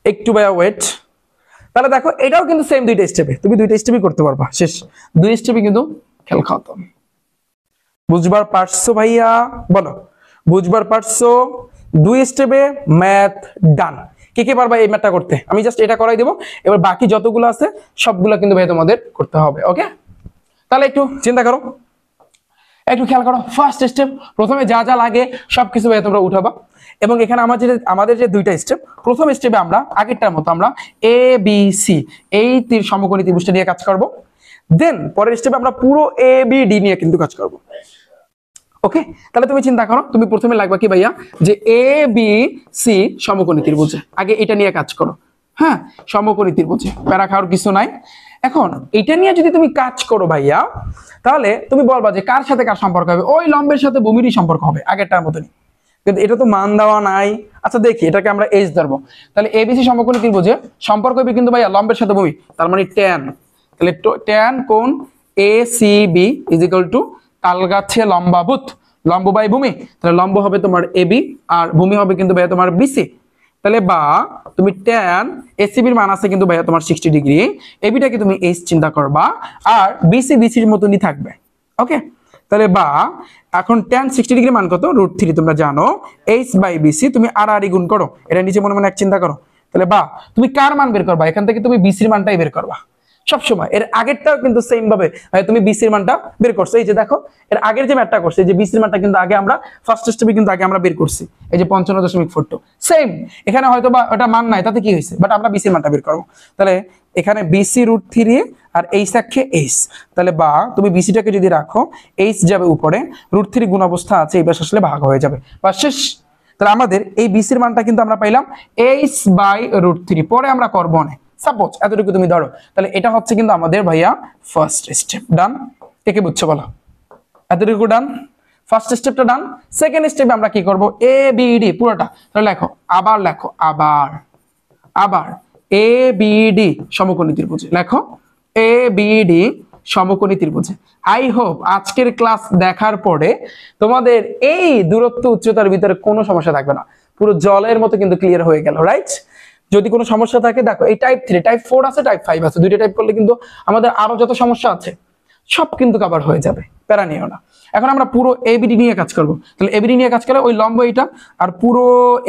একটু ভাইয়া ওয়েট। তাহলে দেখো এটাও কিন্তু সেম দুইটা স্টেপে, তুমি দুইটা স্টেপই করতে পারবা, শেষ দুই স্টেপে কিন্তু খেল খতম। বুঝবার পারছো ভাইয়া? বলো বুঝবার পারছো? দুই স্টেপে ম্যাথ ডান। কে কে পারবা এই ম্যাথটা করতে? আমি জাস্ট এটা করাই দেবো, এবার বাকি যতগুলো আছে সবগুলো কিন্তু ভাই তোমাদের করতে হবে। ওকে, তাহলে একটু চিন্তা করো, একটু খেয়াল করো। ফার্স্ট স্টেপ, প্রথমে যা যা লাগে সবকিছু ভাই তোমরা উঠাবা, এবং এখানে আমাদের যে দুইটা স্টেপ, প্রথম স্টেপে আমরা আগেরটার মতো আমরা এ বি সি এই সমকোণী ত্রিভুজটা নিয়ে কাজ করব। দেন পরের স্টেপে আমরা পুরো এ বি ডি নিয়ে কিন্তু কাজ করব। ওকে, তাহলে তুমি চিন্তা করো, তুমি প্রথমে লাগবা কি ভাইয়া, যে এ বি সি সমকোণী ত্রিভুজে আগে এটা নিয়ে কাজ করো। হ্যাঁ, সমকোণী ত্রিভুজে প্যারা খাওয়ার কিছু নাই। এখন এটা নিয়ে যদি তুমি কাজ করো ভাইয়া, তাহলে তুমি বলবা যে কার সাথে কার সম্পর্ক হবে? ওই লম্বের সাথে ভূমিরই সম্পর্ক হবে আগেরটার মতনই, কিন্তু এটা তো মান দেওয়া নাই। আচ্ছা দেখি, এটাকে আমরা এইচ ধরবো। তাহলে এবিসি সমকোণী ত্রিভুজে সম্পর্ক হবে কিন্তু ভাইয়া লম্বের সাথে ভূমি, তার মানে ট্যান। তাহলে ট্যান কোণ A C B is equal to তালগাছে লম্বাভূত, লম্ব বাই ভূমি, তাহলে লম্ব হবে তোমার এবি আর ভূমি হবে কিন্তু ভাইয়া তোমার বিসি। তাহলে বা তুমি ট্যান এসিবির মান আছে কিন্তু ভাইয়া তোমার 60 ডিগ্রি, এবিটাকে তুমি এইচ চিন্তা করবা, আর বিসি বিসির মতনই থাকবে। ওকে, তাহলে বা এখন ট্যান 60 ডিগ্রি মান কত? √3 তোমরা জানো, এইচ বাই বিসি তুমি আর গুণ করো, এটা নিচে মনে মনে এক চিন্তা করো। তাহলে বা তুমি কার মান বের করবা? এখান থেকে তুমি বিসির মানটাই বের করবা সবসময়। এর আগেরটাও কিন্তু সেম ভাবে তুমি বিসির মানটা বের করছো। এই যে দেখো এর আগের যে ম্যাথটা করছে, যে বিসির মানটা কিন্তু আগে আমরা ফার্স্ট স্টেপে কিন্তু আগে আমরা বের করছি, এই যে 55.42 সেম। এখানে হয়তো বা ওটা মান নাই, তাতে কি হয়েছে, বাট আমরা বিসির মানটা বের করবো। তাহলে এখানে বিসি √3 আর এইচ সাক্ষে এইচ, তাহলে বা তুমি বিসিটাকে যদি রাখো, এইচ যাবে উপরে, √3 গুণ অবস্থা আছে, এই পাশে আসলে ভাগ হয়ে যাবে বা শেষ। তাহলে আমাদের এই বিসির মানটা কিন্তু আমরা পাইলাম এইচ বাই √3, পরে আমরা করবো অনেক। সাপোজ এতটুকু তুমি ধরো, তাহলে এটা হচ্ছে কিন্তু আমাদের ভাইয়া ফার্স্ট স্টেপ। ডান? কে কে বুঝছো বলো? এতটুকু ডান, ফার্স্ট স্টেপটা ডান। সেকেন্ড স্টেপে আমরা কি করব? এ বি ডি পুরোটা, তাহলে লেখো, আবার লেখো, আবার এ বি ডি সমকোণী ত্রিভুজে লেখো, এ বি ডি সমকোণী ত্রিভুজে। আই হোপ আজকের ক্লাস দেখার পরে তোমাদের এই দূরত্ব উচ্চতার ভিতরে কোনো সমস্যা থাকবে না, পুরো জলের মতো কিন্তু ক্লিয়ার হয়ে গেল, রাইট? যদি কোনো সমস্যা থাকে দেখো, এই টাইপ 3, টাইপ 4 আছে, টাইপ 5 আছে, দুইটা টাইপ করলে কিন্তু আমাদের আরো যত সমস্যা আছে সব কিন্তু কভার হয়ে যাবে, প্যারা নিও না। এখন আমরা পুরো এবিডি নিয়ে কাজ করব। তাহলে এবিডি নিয়ে কাজ করলে ওই লম্ব এটা, আর পুরো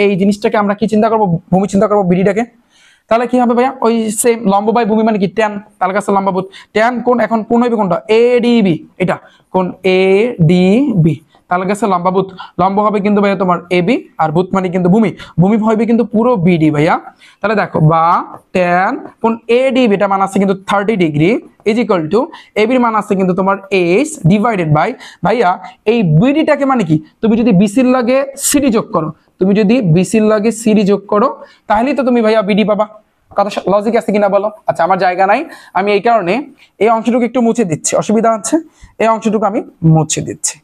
এই জিনিসটাকে আমরা কি চিন্তা করব? ভূমি চিন্তা করব, বিডিটাকে। তাহলে কি হবে ভাইয়া? ওই সেম লম্ব বাই ভূমি মানে কি? ট্যান, তার কাছে লম্বাভূত। ট্যান কোণ এখন কোণ হইবে কোনটা? এডিবি, এটা কোণ এডিবি, তাহলে গেছে লম্বাভূত, লম্ব হবে কিন্তু ভাইয়া তোমার এবি, আর ভূত মানে কিন্তু ভূমি, ভূমি হবে কিন্তু পুরো বিডি ভাইয়া। তাহলে দেখো বা ট্যান কোণ এডিবি, এটা মান আছে কিন্তু 30 ডিগ্রি, ইজ ইকুয়াল টু এবির মান আছে কিন্তু তোমার এইচ ডিভাইডেড বাই ভাইয়া এই বিডিটাকে মানে কি? তুমি যদি বিসির লাগে সিডি যোগ করো, তুমি যদি বিসির লাগে সিডি যোগ করো, তাহলেই তো তুমি ভাইয়া বিডি পাবা। কথা লজিক আছে কিনা বলো? আচ্ছা আমার জায়গা নাই, আমি এই কারণে এই অংশটুকু একটু মুছে দিচ্ছি, অসুবিধা হচ্ছে, এই অংশটুকু আমি মুছে দিচ্ছি।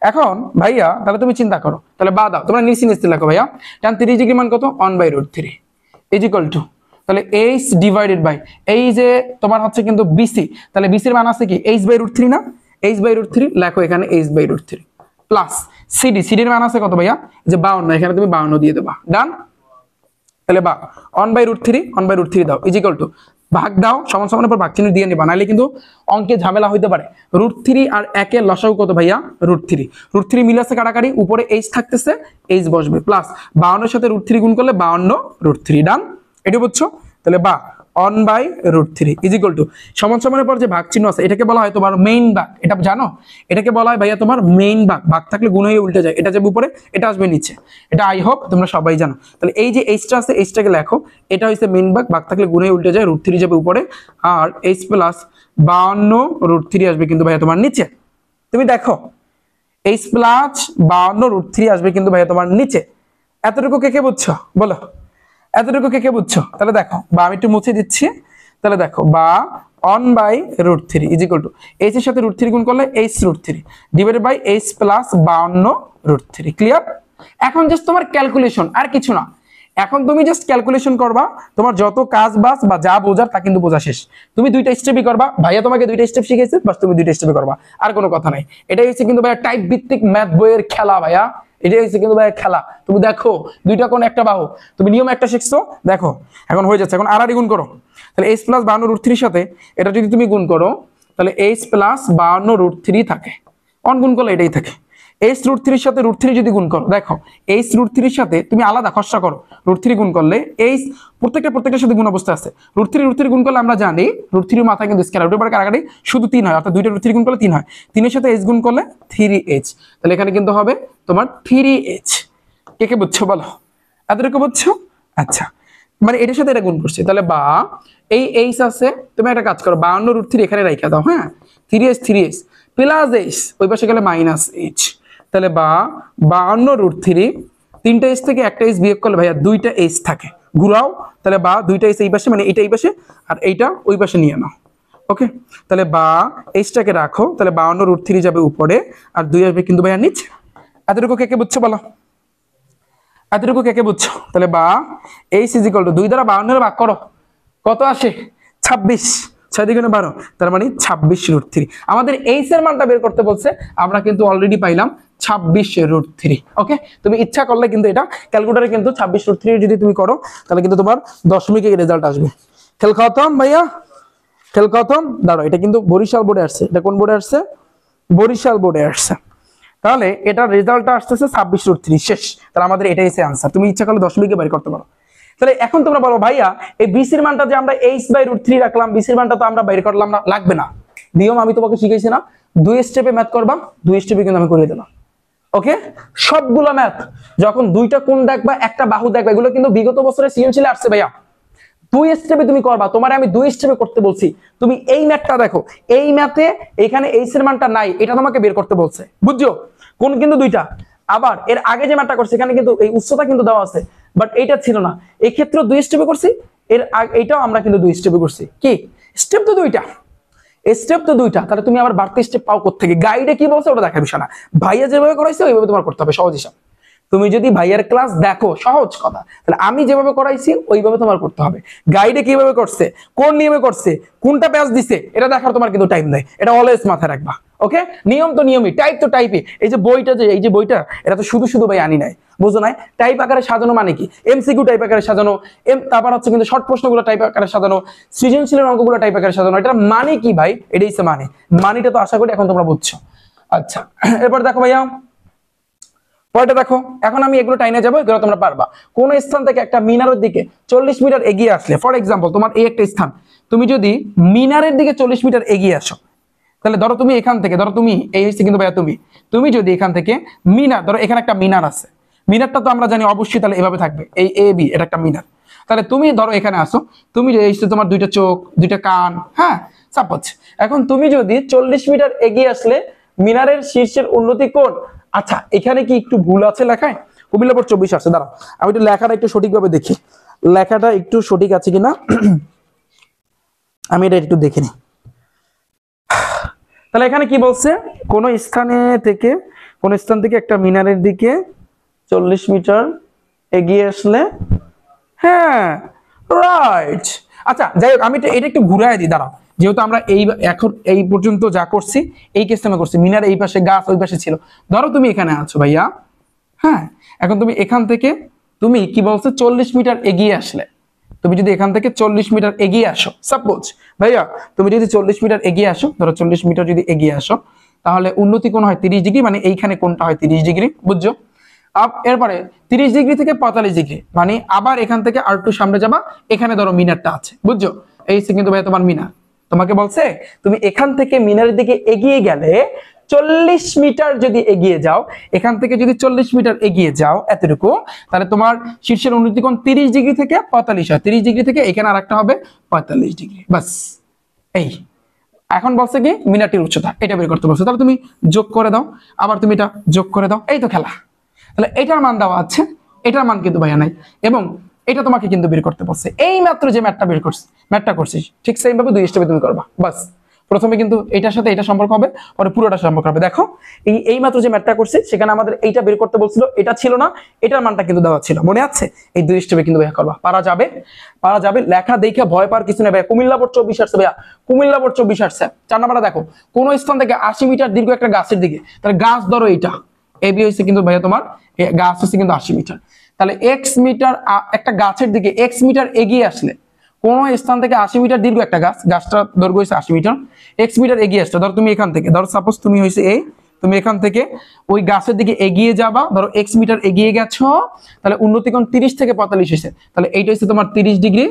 এখন ভাইয়া তাহলে তুমি চিন্তা করো, তাহলে বা দাও, তোমরা নিচে নিচে লেখো ভাইয়া, tan 30 ডিগ্রি মান কত? 1/√3 ইজ ইকুয়াল টু, তাহলে এইচ ডিভাইডেড বাই এই যে তোমার হচ্ছে কিন্তু বিসি, তাহলে বিসির মান আছে কি? h/√3 না? h/√3 লেখো এখানে, h/√3 প্লাস সিডি, সিডির মান আছে কত ভাইয়া? যে 52, এখানে তুমি 52 দিয়ে দেবা। ডান? তাহলে বা 1/√3 দাও ইজ ইকুয়াল টু, ভাগ দাও, সমান সমানের পর ভাগ চিহ্ন দিয়ে নিবা, নাইলে কিন্তু অঙ্কে ঝামেলা হইতে পারে। √3 আর 1 এর লসাগু কত ভাইয়া? √3, √3 মিলে আছে কাটাকাটি, উপরে এইচ থাকতেছে, এইচ বসবে, প্লাস 52 এর সাথে √3 গুণ করলে 52√3। ডান? এটা বুঝছো? তাহলে বা 1/√3 ইজ ইকুয়াল টু, সমান সমানের পর যে ভাগ চিহ্ন আছে এটাকে বলা হয় তোমার মেইন ভাগ, এটা জানো? এটাকে বলা হয় ভাইয়া তোমার মেইন ভাগ, ভাগ থাকলে গুণ হয়ে উল্টে যায়, এটা যাবে উপরে, এটা আসবে নিচে, এটা আই হোপ তোমরা সবাই জানো। তাহলে এই যে এইচটা আছে, এইচটাকে লেখো, এটা হচ্ছে মেইন ভাগ, ভাগ থাকলে গুণ হয়ে উল্টে যায়, √3 যাবে উপরে, আর এইচ প্লাস 52√3 আসবে কিন্তু ভাইয়া তোমার নিচে। তুমি দেখো এইচ প্লাস 52√3 আসবে কিন্তু ভাইয়া তোমার নিচে। এতটুকু কে কে বুঝছো বলো? এতটুকু কে কে বুঝছো? তাহলে দেখো, বা আমি একটু মুছে দিচ্ছি, তাহলে দেখো বা 1/√3 ইজ ইকুয়াল টু h এর সাথে √3 গুণ করলে h√3 divided by h plus 52√3। Clear? এখন জাস্ট তোমার ক্যালকুলেশন, আর কিছু না। এখন তুমি জাস্ট ক্যালকুলেশন করবা, তোমার যত কাজ বাস বা যা বোঝার তা কিন্তু বোঝা শেষ। তুমি দুইটা স্টেপই করবা, ভাইয়া তোমাকে দুইটা স্টেপ শিখিয়েছে, বাস তুমি দুইটা স্টেপই করবা, আর কোনো কথা নাই। এটাই হচ্ছে কিন্তু ভাইয়া টাইপ ভিত্তিক ম্যাথ বইয়ের খেলা ভাইয়া, এটাই হচ্ছে কিন্তু ভাইয়া খেলা। তুমি দেখো দুইটা কোণ একটা বাহু, তুমি নিয়ম একটা শিখছো, দেখো এখন হয়ে যাচ্ছে। এখন আর গুণ করো, তাহলে h প্লাস 52√3 সাথে এটা যদি তুমি গুণ করো তাহলে h প্লাস 52√3 থাকে, অন গুণ করলে এটাই থাকে। h√3 এর সাথে √3 যদি গুণ করো, দেখো h√3 এর সাথে তুমি আলাদা খসড়া করো, √3 গুণ করলে h প্রত্যেকটার সাথে গুণ অবস্থা আছে। √3 গুণ করলে আমরা জানি √3 মাথায় কিন্তু স্কেলার রুটের পরে কাটাকাটি শুধু 3 হয়, অর্থাৎ দুইটা √3 গুণ করলে 3 হয়। 3 এর সাথে h গুণ করলে 3h, তাহলে এখানে কিন্তু হবে তোমার 3h। কে বুঝছো বলো? এতটুকু বুঝছো? আচ্ছা, মানে এটার সাথে এটা গুণ করছি, তাহলে বা এই h আছে, তুমি একটা কাজ করো 52√3 এখানে রাখা দাও, হ্যাঁ 3h প্লাস h ওই পাশে গেলে -h, তাহলে বা 52√3 তিনটা h থেকে একটা h বিয়োগ করলে ভাইয়া দুইটা h থাকে, ঘুরাও, তাহলে বা দুইটা h এই পাশে, মানে এটা এই পাশে আর এইটা ওই পাশে নিয়ে নাও। ওকে, তাহলে বা h-টাকে রাখো, তাহলে 52√3 যাবে উপরে আর 2 আসবে কিন্তু ভাইয়া নিচে। এতটুকু কে বুঝছো বলো? এতটুকু কে বুঝছো? তাহলে বা h = 2 দ্বারা 52 ভাগ করো, কত আসে? 26, 6 × 12, তার মানে 26√3। আমাদের h এর মানটা বের করতে বলছে, আমরা কিন্তু অলরেডি পাইলাম 26√3। ওকে, তুমি ইচ্ছা করলে কিন্তু এটা ক্যালকুলেটরে কিন্তু 26√3 যদি তুমি করো তাহলে কিন্তু তোমার দশমিকের রেজাল্ট আসবে। খেল খতম ভাইয়া, খেল খতম। দাঁড়াও, এটা কিন্তু বরিশাল বোর্ডে আসছে, এটা কোন বোর্ডে আসছে? বরিশাল বোর্ডে আসছে। তাহলে এটার রেজাল্টটা আসতেছে 26√3 শেষ। তাহলে আমাদের এটাই হচ্ছে आंसर। তুমি ইচ্ছা করলে দশমিকে বের করতে পারো। তাহলে এখন তোমরা বলো ভাইয়া এই BC এর মানটা যে আমরা h/√3 রাখলাম, BC এর মানটা তো আমরা বের করলাম না, লাগবে না। নিয়ম আমি তোমাকে শিখাইছি না, দুই স্টেপে ম্যাথ করবা, দুই স্টেপে কিন্তু আমি করে দিলাম। ওকে, সবগুলো ম্যাথ যখন দুইটা কোণ দেখবা, একটা বাহু দেখবা, এগুলো কিন্তু বিগত বছরে সৃজনশীলে আসছে ভাইয়া। দুই স্টেপে তুমি করবা, তোমারে আমি দুই স্টেপে করতে বলছি। তুমি এই ম্যাথটা দেখো, এই ম্যাথে এখানে h এর মানটা নাই, এটা তোমাকে বের করতে বলছে, বুঝছো? কোন কিন্তু দুইটা। আবার এর আগে যে ম্যাথটা করছি এখানে কিন্তু এই উচ্চতা কিন্তু দেওয়া আছে, বাট এইটা ছিল না। এই ক্ষেত্রে দুই স্টেপে করছি, এর এইটাও আমরা কিন্তু দুই স্টেপে করছি। কি স্টেপ তো দুইটা, স্টেপ তো দুইটা, তাহলে তুমি আবার বাড়তি স্টেপ পাও কোত্থেকে? গাইডে কি বলছে ওটা দেখার বিষয় না, ভাইয়া যেভাবে করাইছে ওইভাবে তোমার করতে হবে, সহজ হিসাব। তুমি যদি ভাইয়ার ক্লাস দেখো, সহজ কথা, তাহলে আমি যেভাবে করাইছি ওইভাবে তোমার করতে হবে। গাইডে কিভাবে করছে, কোন নিয়মে করছে, কোনটা পেজ দিছে, এটা দেখার তোমার কিন্তু টাইম নেই, এটা অলওয়েজ মাথায় রাখবা। ওকে, নিয়ম তো নিয়মই, টাইপ তো টাইপই। এই যে বইটা, যে এই যে বইটা, এটা তো শুধু ভাই আনি নাই, বুঝো নাই? টাইপ আকারে সাজানো মানে কি? এমসিকিউ টাইপ আকারে সাজানো, তারপর হচ্ছে কিন্তু শর্ট প্রশ্নগুলো টাইপ আকারে সাজানো, সৃজনশীলের অঙ্কগুলো টাইপ আকারে সাজানো। এটা মানে কি ভাই? এটাই হচ্ছে মানে। মানিটা তো আশা করি এখন তোমরা বুঝছো। আচ্ছা, এরপর দেখো ভাইয়া, পরেরটা দেখো। এখন আমি এগুলো টাইনে যাবো, এগুলো তোমরা পারবা। কোন স্থান থেকে একটা মিনারের দিকে 40 মিটার এগিয়ে আসলে, ফর এক্সাম্পল তোমার এই একটা স্থান, তুমি যদি মিনারের দিকে 40 মিটার এগিয়ে আসো, তাহলে ধরো তুমি এখান থেকে, ধরো তুমি এই হচ্ছে কিন্তু ভাইয়া তুমি যদি এখান থেকে মিনার, ধরো এখানে একটা মিনার আছে, মিনারটা তো আমরা জানি অবশ্যই তাহলে এভাবে থাকবে, এই AB এটা একটা মিনার। তাহলে তুমি ধরো এখানে আসো, তুমি এই তোমার দুইটা চোখ, দুইটা কান, হ্যাঁ সাপোজ। এখন তুমি যদি 40 মিটার এগিয়ে আসলে মিনারের শীর্ষের উন্নতি কোণ, আচ্ছা এখানে কি একটু ভুল আছে লেখায়? কুমিল্লা বোর্ড 24 আসছে, দাঁড়াও আমি একটু লেখাটা একটু সঠিকভাবে দেখি, লেখাটা একটু সঠিক আছে কিনা আমি এটা একটু দেখে নিই। তাহলে এখানে কি বলছে? কোন স্থান থেকে একটা মিনারের দিকে 40 মিটার এগিয়ে আসলে, হ্যাঁ রাইট। আচ্ছা যাই হোক, আমি এটা একটু ঘুরাই দিই, দাঁড়াও। যেহেতু আমরা এখন এই পর্যন্ত যা করছি এই কেসটা করছি, মিনার এই পাশে, গাছ ওই পাশে ছিল। ধরো তুমি এখানে আছো ভাইয়া, হ্যাঁ, এখন তুমি এখান থেকে তুমি কি বলছো 40 মিটার এগিয়ে আসলে, তুমি যদি এখান থেকে 40 মিটার এগিয়ে আসো, সাপোজ ভাইয়া তুমি যদি 40 মিটার এগিয়ে আসো, ধরো 40 মিটার যদি এগিয়ে আসো, তাহলে উন্নতি কোণ হয় 30 ডিগ্রি, মানে এইখানে কোণটা হয় 30 ডিগ্রি, বুঝছো? এরপরে 30 ডিগ্রি থেকে 45 ডিগ্রি, মানে আবার এখান থেকে আর একটু সামনে যাবা, এখানে ধরো মিনারটা আছে, বুঝছো? এই কিন্তু ভাইয়া তোমার মিনার। তোমাকে বলছে তুমি এখান থেকে মিনারের দিকে এগিয়ে গেলে 40 মিটার যদি এগিয়ে যাও, এখান থেকে যদি 40 মিটার এগিয়ে যাও এতটুকু, তাহলে তোমার শীর্ষের উন্নতি কোণ 30 ডিগ্রি থেকে 45 হয়। 30 ডিগ্রি থেকে এখানে আরেকটা হবে 45 ডিগ্রি, বাস। এই এখন বলছে কি মিনারটির উচ্চতা, এটা বের করতে বলছে। তাহলে তুমি যোগ করে দাও, আবার তুমি এটা যোগ করে দাও, এই তো খেলা। তাহলে এটার মান দেওয়া আছে, এটার মান কিন্তু ভাইয়া নাই, এবং এটা তোমাকে কিন্তু বের করতে বলছে। এই মাত্র যে ম্যাথটা করছিস ঠিক সেম ভাবে 2 স্টেপে তুমি করবা। বাস প্রথমে কিন্তু এটার সাথে এটা সম্পর্ক হবে, পরে পুরোটা সম্পর্ক হবে। দেখো এই মাত্র যে ম্যাথটা করছি সেখানে আমাদের এইটা বের করতে বলছিল, এটা ছিল না, এটার মানটা কিন্তু দেওয়া ছিল, মনে আছে? এই 2 স্টেপে কিন্তু ভাইয়া করবা। পারা যাবে। লেখা দেখে ভয় পাওয়ার কিছু নেই ভাইয়া। কুমিল্লা বোর্ড 24 আসছে ভাইয়া, কুমিল্লা বোর্ড 24 আসছে। 4 নাম্বারটা দেখো, কোন স্থান থেকে 80 মিটার দীর্ঘ একটা গাছের দিকে, তাহলে গাছ ধরো এইটা এবি হয়েছে কিন্তু ভাইয়া তোমার গাছ হচ্ছে কিন্তু 80 মিটার, তাহলে এক্স মিটার একটা গাছের দিকে এক্স মিটার এগিয়ে আসলে কোন স্থান থেকে 80 মিটার দীর্ঘ একটা গাছটার দৈর্ঘ্য হচ্ছে 80 মিটার, এক্স মিটার এগিয়ে আসছে। ধরো তুমি এখান থেকে, ধরো সাপোজ তুমি হয়েছে এই, তুমি এখান থেকে ওই গাছের দিকে এগিয়ে যাবা, ধরো এক্স মিটার এগিয়ে গেছো, তাহলে উন্নতিকোণ 30 থেকে 45 হয়েছে, তাহলে এইটা হচ্ছে তোমার 30 ডিগ্রি,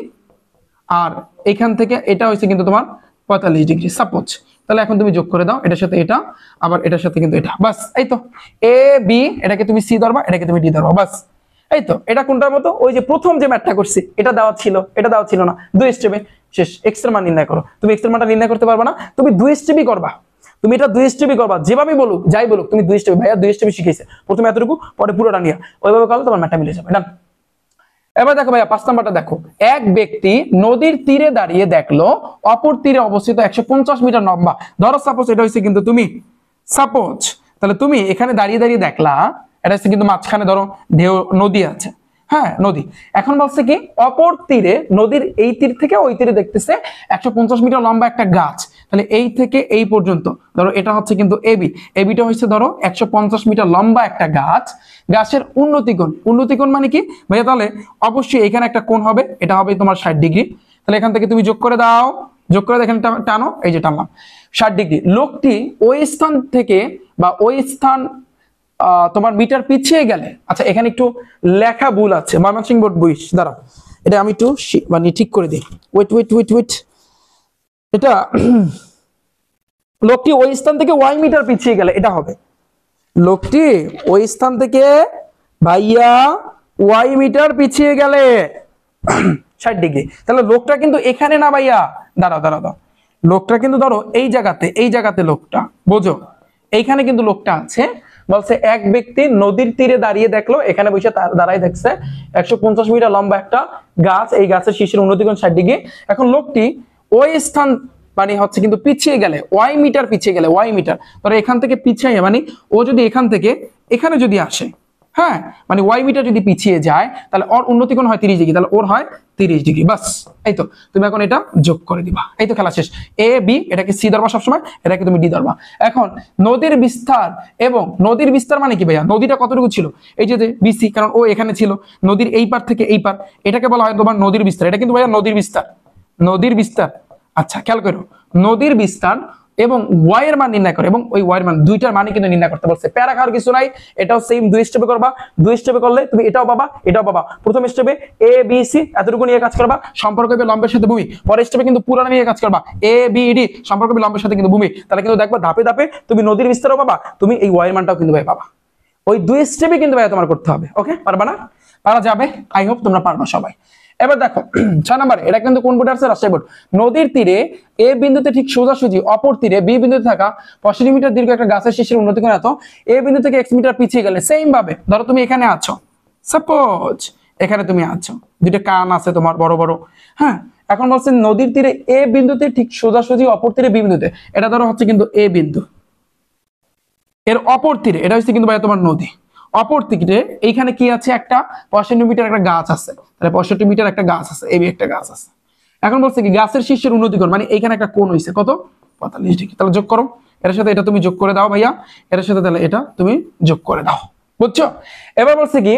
আর এখান থেকে এটা হচ্ছে কিন্তু তোমার 45 ডিগ্রি সাপোজ। তাহলে এখন তুমি যোগ করে দাও এটার সাথে এটা, আবার এটার সাথে কিন্তু এটা, বাস। এই তো এ বি, এটাকে তুমি সি ধরবা, এটাকে তুমি ডি ধরবা, বাস। এই তো এটা কোনটার মতো? ওই যে প্রথম যে ম্যাথটা করছি এটা দেওয়া ছিল, এটা দেওয়া ছিল না, 2 স্টেপে শেষ। এক্স এর মান নির্ণয় করো। তুমি এক্স এর মানটা নির্ণয় করতে পারবা না, তুমি 2 স্টেপই করবা। তুমি এটা 2 স্টেপই করবা, যেভাবে বলুক যাই বলুক তুমি 2 স্টেপে। ভাইয়া 2 স্টেপে শিখাইছে, প্রথমে এতটুকু পরে পুরোটা নিয়ে ওইভাবে করলে তোমার ম্যাথটা মিলে যাবে। ডান। এবার দেখো ভাইয়া 5 নাম্বারটা দেখো, এক ব্যক্তি নদীর তীরে দাঁড়িয়ে দেখলো অপর তীরে অবস্থিত 150 মিটার লম্বা, ধরো সাপোজ এটা হচ্ছে কিন্তু তুমি সাপোজ, তাহলে তুমি এখানে দাঁড়িয়ে দেখলা এটা হচ্ছে কিন্তু মাঝখানে ধরো ঢেউ, নদী আছে, হ্যাঁ নদী। এখন বলছে কি অপর তীরে, নদীর এই তীর থেকে ওই তীরে দেখতেছে 150 মিটার লম্বা একটা গাছ, তাহলে এই থেকে এই পর্যন্ত ধরো এটা হচ্ছে কিন্তু এবিটা হচ্ছে ধরো 150 মিটার লম্বা একটা গাছ, গাছের উন্নতিকোণ মানে কি ভাইয়া? তাহলে অবশ্যই এখানে একটা কোণ হবে, এটা হবে তোমার 60 ডিগ্রি। তাহলে এখান থেকে তুমি যোগ করে দাও, যোগ করে এখানে টানো, এই যে টানলাম 60 ডিগ্রি। লোকটি ওই স্থান থেকে বা ওই স্থান তোমার মিটার পিছিয়ে গেলে, আচ্ছা এখানে একটু লেখা ভুল আছে, ময়মনসিংহ বোর্ড 20, দাঁড়াও এটা আমি একটু মানে ঠিক করে দিই। ওয়েট, এটা লোকটি ওই স্থান থেকে ওয়াই মিটার পিছিয়ে গেলে এটা হবে, লোকটি ওই স্থান থেকে ভাইয়া ওয়াই মিটার পিছিয়ে গেলে 60 ডিগ্রি। তাহলে লোকটা কিন্তু এখানে না ভাইয়া, দাঁড়াও, লোকটা কিন্তু ধরো এই জায়গাতে লোকটা, বোঝো এইখানে কিন্তু লোকটা আছে। বলছে এক ব্যক্তি নদীর তীরে দাঁড়িয়ে দেখলো, এখানে বসে দাঁড়ায় দেখছে 150 মিটার লম্বা একটা গাছ, এই গাছের শীর্ষের উন্নতিকোণ 60 ডিগ্রি। এখন লোকটি ওই স্থান মানে হচ্ছে কিন্তু পিছিয়ে গেলে ওয়াই মিটার ধরো এখান থেকে পিছিয়ে, মানে ও যদি এখান থেকে এখানে যদি আসে, হ্যাঁ মানে ওয়াই মিটার যদি পিছিয়ে যায় তাহলে ওর উন্নতিকোণ হয় 30 ডিগ্রি, তাহলে ওর হয় 30 ডিগ্রি, বাস। এই তো তুমি এখন এটা যোগ করে দিবা, এই তো খেলা শেষ। এ বি এটাকে সি ধরবা সবসময়, এটাকে তুমি ডি ধরবা। এখন নদীর বিস্তার মানে কি ভাইয়া? নদীটা কতটুকু ছিল? এই যে বিসি, কারণ ও এখানে ছিল, নদীর এই পার থেকে এই পার, এটাকে বলা হয় তোমার নদীর বিস্তার। এটা কিন্তু ভাইয়া নদীর বিস্তার। আচ্ছা খেয়াল করো, নদীর বিস্তার এবং ওয়াই এর মান নির্ণয় করে, এবং ওই ওয়াই এর মান দুইটার মানই কিন্তু নির্ণয় করতে বলছে। প্যারা খাওয়ার কিছু নাই, এটাও সেম 2 স্টেপে করবা। 2 স্টেপে করলে তুমি এটাও পাবা, এটাও পাবা। প্রথম স্টেপে এ বি সি এতটুকু নিয়ে কাজ করবা, সম্পর্ক হবে লম্বের সাথে ভূমি। পরের স্টেপে কিন্তু পুরো নিয়ে কাজ করবা, এ বি ডি সম্পর্ক হবে লম্বের সাথে কিন্তু ভূমি। তাহলে কিন্তু দেখবা ধাপে ধাপে তুমি নদীর বিস্তারও পাবা, তুমি এই ওয়াই এর মানটাও কিন্তু ভাই পাবা। ওই 2 স্টেপে কিন্তু ভাই তোমার করতে হবে। ওকে, পারবা না? পারা যাবে, আই হোপ তোমরা পারবা সবাই। এবার দেখো 6 নম্বরে, এটা কিন্তু কোন বোর্ড আছে? রাজশাহী বোর্ড। নদীর তীরে এ বিন্দুতে ঠিক সোজাসুজি অপর তীরে বি বিন্দুতে থাকা 65 মিটার দীর্ঘ একটা গাছের শীর্ষের উন্নতিকোণ এত, এ বিন্দু থেকে x মিটার পিছিয়ে গেলে, সেম ভাবে ধরো তুমি এখানে আছো, সাপোজ এখানে তুমি আছো, দুইটা কান আছে তোমার বড় বড়, হ্যাঁ। এখন বলছে নদীর তীরে এ বিন্দুতে ঠিক সোজাসুজি অপর তীরে বি বিন্দুতে, এটা ধরো হচ্ছে কিন্তু এ বিন্দু, এর অপর তীরে এটা হচ্ছে কিন্তু ভাই তোমার নদী। অপর তীরে এইখানে কি আছে? একটা 65 মিটার একটা গাছ আছে, তাহলে 65 মিটার একটা গাছ আছে, এই একটা গাছ আছে। এখন বলছে কি গাছের শীর্ষের উন্নতিকোণ, মানে এইখানে একটা কোণ হইছে কত? 45 ডিগ্রি। তাহলে যোগ করো, এর সাথে এটা তুমি যোগ করে দাও ভাইয়া, এর সাথে তাহলে এটা তুমি যোগ করে দাও, বুঝছো? এবার বলছে কি